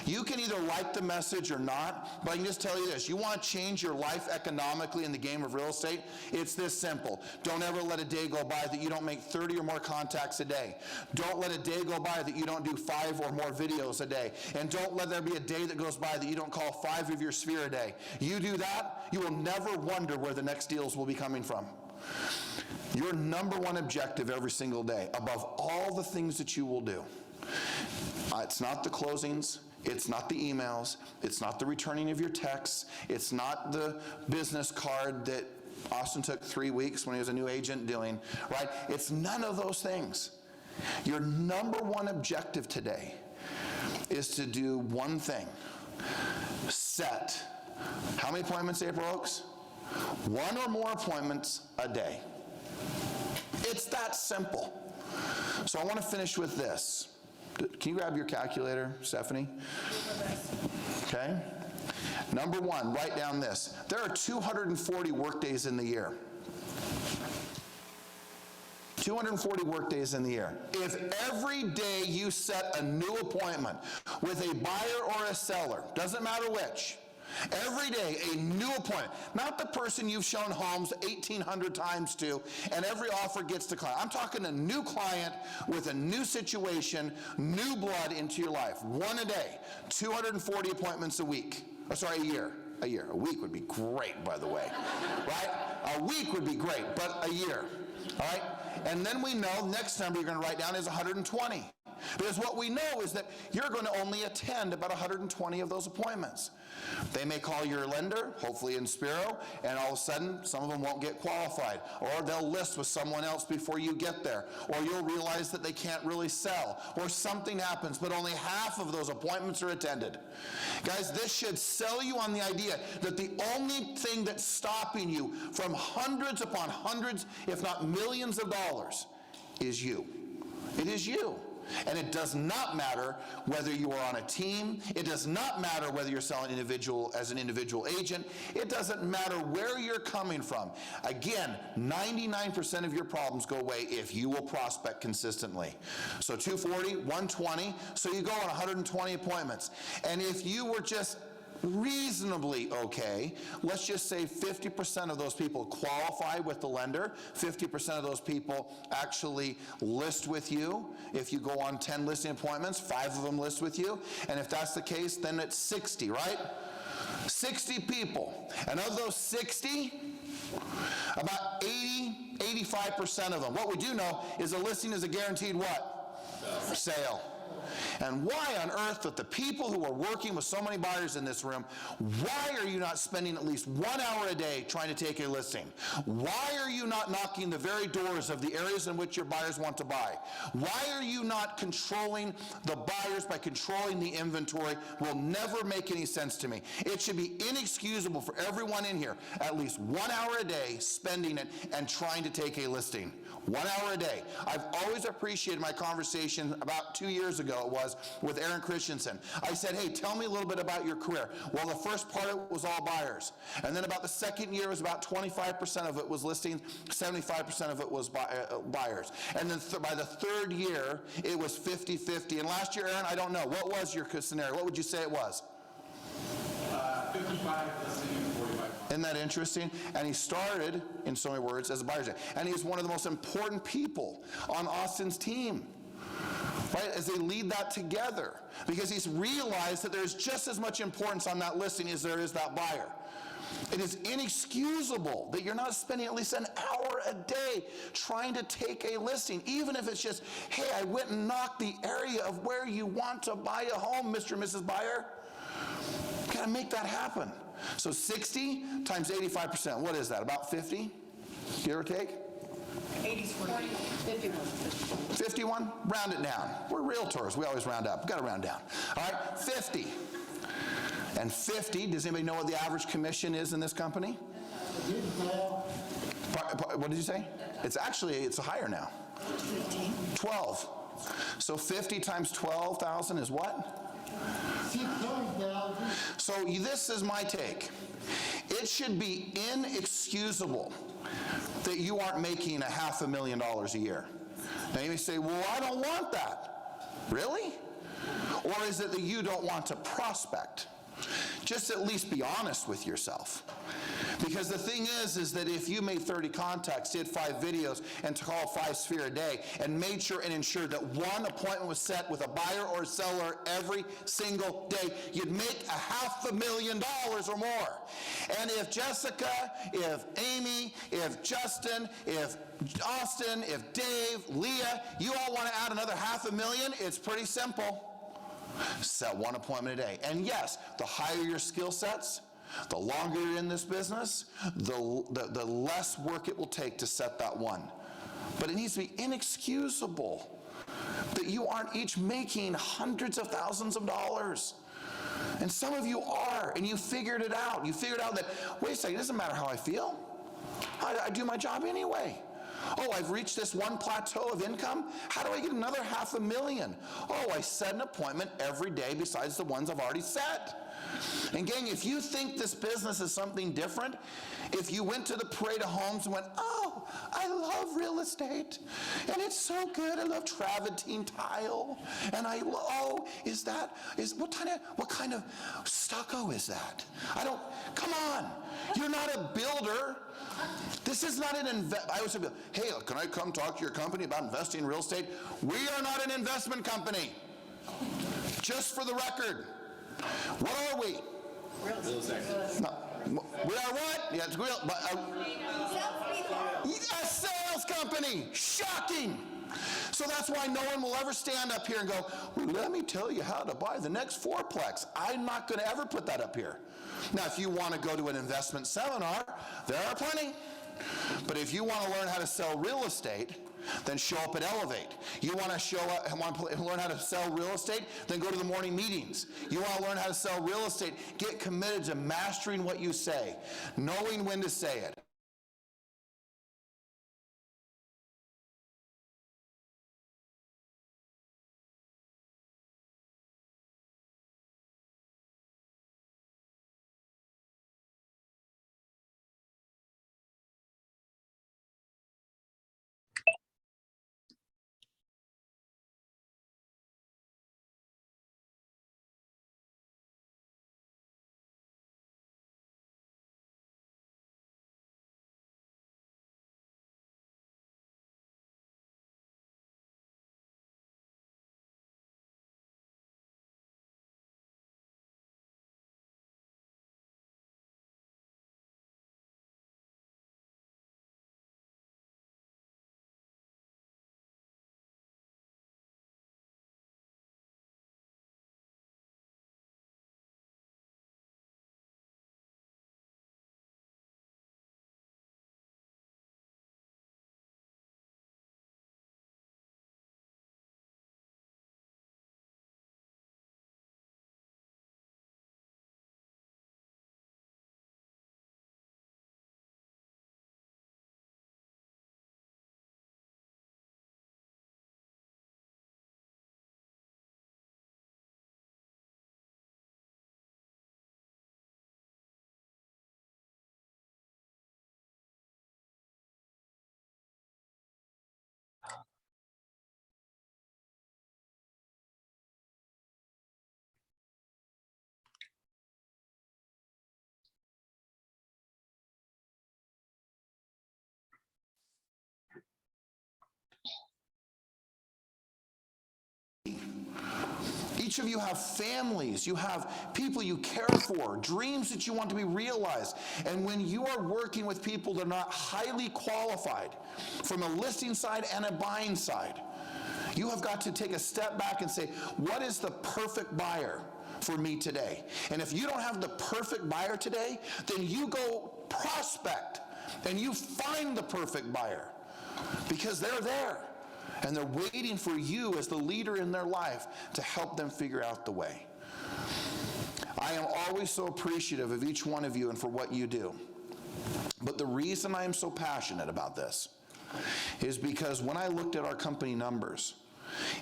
You can either like the message or not, but I can just tell you this. You want to change your life economically in the game of real estate? It's this simple. Don't ever let a day go by that you don't make 30 or more contacts a day. Don't let a day go by that you don't do 5 or more videos a day. And don't let there be a day that goes by that you don't call 5 of your sphere a day. You do that, you will never wonder where the next deals will be coming from. Your number one objective every single day, above all the things that you will do, it's not the closings, it's not the emails, it's not the returning of your texts, it's not the business card that Austin took 3 weeks when he was a new agent doing, right? It's none of those things. Your number one objective today is to do one thing. Set, how many appointments, April Oaks? 1 or more appointments a day. It's that simple. So I want to finish with this. Can you grab your calculator, Stephanie? Okay. Number 1, write down this. There are 240 workdays in the year. 240 workdays in the year. If every day you set a new appointment with a buyer or a seller, doesn't matter which, every day a new appointment, not the person you've shown homes 1,800 times to and every offer gets declined. I'm talking a new client with a new situation, new blood into your life. 1 a day, 240 appointments a week. A year. A year. A week would be great, by the way. Right? A week would be great, but a year. All right? And then we know next number you're going to write down is 120. Because what we know is that you're going to only attend about 120 of those appointments. They may call your lender, hopefully in Spiro, and all of a sudden, some of them won't get qualified. Or they'll list with someone else before you get there. Or you'll realize that they can't really sell. Or something happens, but only half of those appointments are attended. Guys, this should sell you on the idea that the only thing that's stopping you from hundreds upon hundreds, if not millions of dollars, is you. It is you. And it does not matter whether you are on a team. It does not matter whether you're selling as an individual agent. It doesn't matter where you're coming from. Again, 99% of your problems go away if you will prospect consistently. So 240, 120, so you go on 120 appointments. And if you were just reasonably okay, let's just say 50% of those people qualify with the lender, 50% of those people actually list with you. If you go on 10 listing appointments, 5 of them list with you, and if that's the case, then it's 60, right? 60 people, and of those 60, about 85% of them, what we do know is a listing is a guaranteed what? Sale. And why on earth, with the people who are working with so many buyers in this room, why are you not spending at least 1 hour a day trying to take a listing? Why are you not knocking the very doors of the areas in which your buyers want to buy? Why are you not controlling the buyers by controlling the inventory? Will never make any sense to me. It should be inexcusable for everyone in here, at least 1 hour a day spending it and trying to take a listing. 1 hour a day. I've always appreciated my conversation about 2 years years ago it was, with Aaron Christensen. I said, hey, tell me a little bit about your career. Well, the first part of it was all buyers. And then about the second year was about 25% of it was listings, 75% of it was buyers. And then by the third year, it was 50-50. And last year, Aaron, I don't know. What was your scenario? What would you say it was? 55 listing and 45. Isn't that interesting? And he started, in so many words, as a buyer's agent. And he's one of the most important people on Austin's team, right, as they lead that together. Because he's realized that there's just as much importance on that listing as there is that buyer. It is inexcusable that you're not spending at least an hour a day trying to take a listing, even if it's just, hey, I went and knocked the area of where you want to buy a home, Mr. and Mrs. Buyer. Gotta make that happen. So 60 times 85%, what is that, about 50, give or take? 80's 40. 51. 51, round it down. We're realtors, we always round up, we gotta round down. All right, 50. And 50, does anybody know what the average commission is in this company? What did you say? It's actually, it's higher now. 12. So 50 times 12,000 is what? So this is my take. It should be inexcusable that you aren't making $500,000 a year. Now you may say, well, I don't want that. Really? Or is it that you don't want to prospect? Just at least be honest with yourself. Because the thing is that if you made 30 contacts, did 5 videos, and called 5 Sphere a day, and made sure and ensured that one appointment was set with a buyer or a seller every single day, you'd make $500,000 or more. And if Jessica, if Amy, if Justin, if Austin, if Dave, Leah, you all want to add another $500,000, it's pretty simple. Set one appointment a day. And yes, the higher your skill sets, the longer you're in this business, the less work it will take to set that one. But it needs to be inexcusable that you aren't each making hundreds of thousands of dollars. And some of you are, and you figured it out. You figured out that, wait a second, it doesn't matter how I feel. I do my job anyway. Oh, I've reached this one plateau of income. How do I get another $500,000? Oh, I set an appointment every day besides the ones I've already set. And gang, if you think this business is something different, if you went to the Parade of Homes and went, oh, I love real estate, and it's so good, I love travertine tile, and what kind of stucco is that? Come on, you're not a builder. This is not an I always say, hey, can I come talk to your company about investing in real estate? We are not an investment company. Just for the record. What are we? Real estate. No, we are what? Yeah, it's real. But, a sales company. Shocking. So that's why no one will ever stand up here and go, well, let me tell you how to buy the next fourplex. I'm not going to ever put that up here. Now, if you want to go to an investment seminar, there are plenty. But if you want to learn how to sell real estate, then show up at Elevate. You want to learn how to sell real estate, then go to the morning meetings. You want to learn how to sell real estate, get committed to mastering what you say, knowing when to say it. Each of you have families, you have people you care for, dreams that you want to be realized. And when you are working with people that are not highly qualified from a listing side and a buying side, you have got to take a step back and say, what is the perfect buyer for me today? And if you don't have the perfect buyer today, then you go prospect and you find the perfect buyer, because they're there and they're waiting for you as the leader in their life to help them figure out the way. I am always so appreciative of each one of you and for what you do. But the reason I am so passionate about this is because when I looked at our company numbers,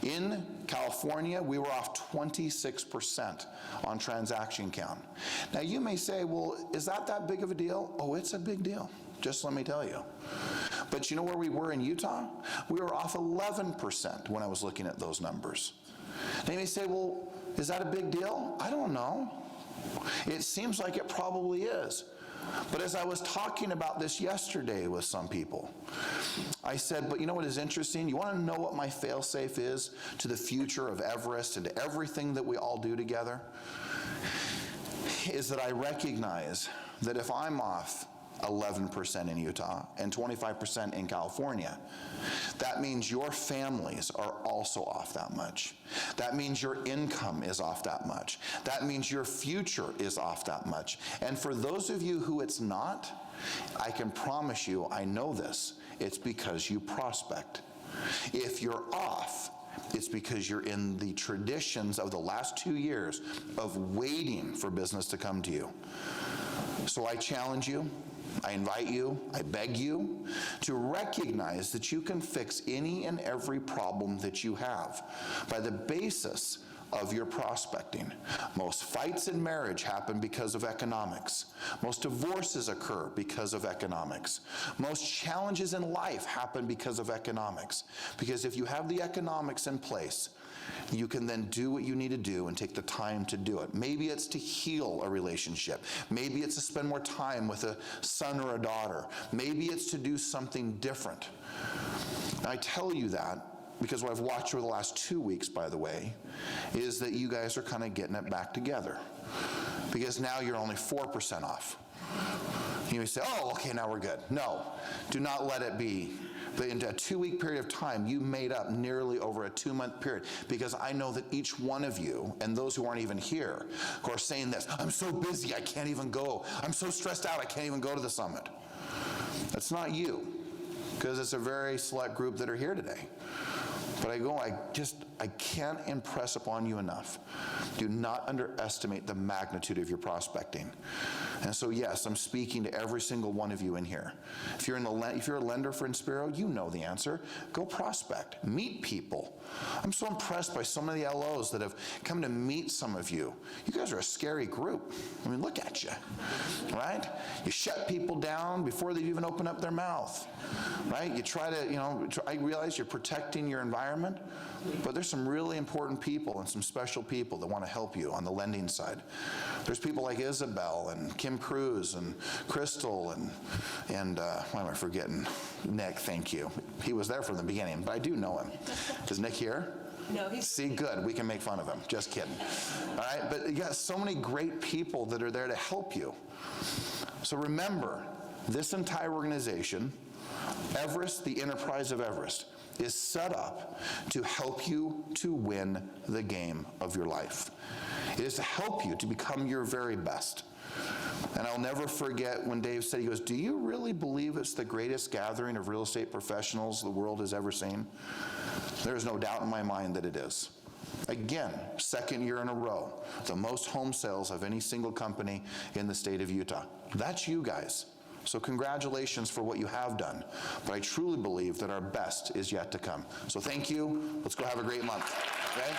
in California, we were off 26% on transaction count. Now, you may say, well, is that big of a deal? Oh, it's a big deal. Just let me tell you. But you know where we were in Utah? We were off 11% when I was looking at those numbers. Now, you may say, well, is that a big deal? I don't know. It seems like it probably is. But as I was talking about this yesterday with some people, I said, but you know what is interesting? You want to know what my fail-safe is to the future of Everest and to everything that we all do together? Is that I recognize that if I'm off 11% in Utah and 25% in California, that means your families are also off that much. That means your income is off that much. That means your future is off that much. And for those of you who it's not, I can promise you, I know this, it's because you prospect. If you're off, it's because you're in the traditions of the last 2 years of waiting for business to come to you. So I challenge you, I invite you, I beg you to recognize that you can fix any and every problem that you have by the basis of your prospecting. Most fights in marriage happen because of economics. Most divorces occur because of economics. Most challenges in life happen because of economics. Because if you have the economics in place, you can then do what you need to do and take the time to do it. Maybe it's to heal a relationship. Maybe it's to spend more time with a son or a daughter. Maybe it's to do something different. And I tell you that because what I've watched over the last 2 weeks, by the way, is that you guys are kind of getting it back together. Because now you're only 4% off. You may say, oh, okay, now we're good. No, do not let it be. But in a 2-week period of time, you made up nearly over a 2-month period, because I know that each one of you, and those who aren't even here, who are saying this, I'm so busy, I can't even go. I'm so stressed out, I can't even go to the summit. That's not you, because it's a very select group that are here today. But I can't impress upon you enough. Do not underestimate the magnitude of your prospecting. And so, yes, I'm speaking to every single one of you in here. If you're a lender for Inspiro, you know the answer. Go prospect. Meet people. I'm so impressed by so many LOs that have come to meet some of you. You guys are a scary group. I mean, look at you, right? You shut people down before they even open up their mouth, right? You try to, I realize you're protecting your environment, but there's some really important people and some special people that want to help you on the lending side. There's people like Isabel and Kim Cruz and Crystal and why am I forgetting? Nick, thank you. He was there from the beginning, but I do know him. Is Nick here? No, he's... See, good. We can make fun of him. Just kidding. All right? But you got so many great people that are there to help you. So remember, this entire organization, Everest, the enterprise of Everest, is set up to help you to win the game of your life. It is to help you to become your very best. And I'll never forget when Dave said, he goes, do you really believe it's the greatest gathering of real estate professionals the world has ever seen? There's no doubt in my mind that it is. Again, 2nd year in a row, the most home sales of any single company in the state of Utah. That's you guys. So congratulations for what you have done. But I truly believe that our best is yet to come. So thank you. Let's go have a great month. Okay?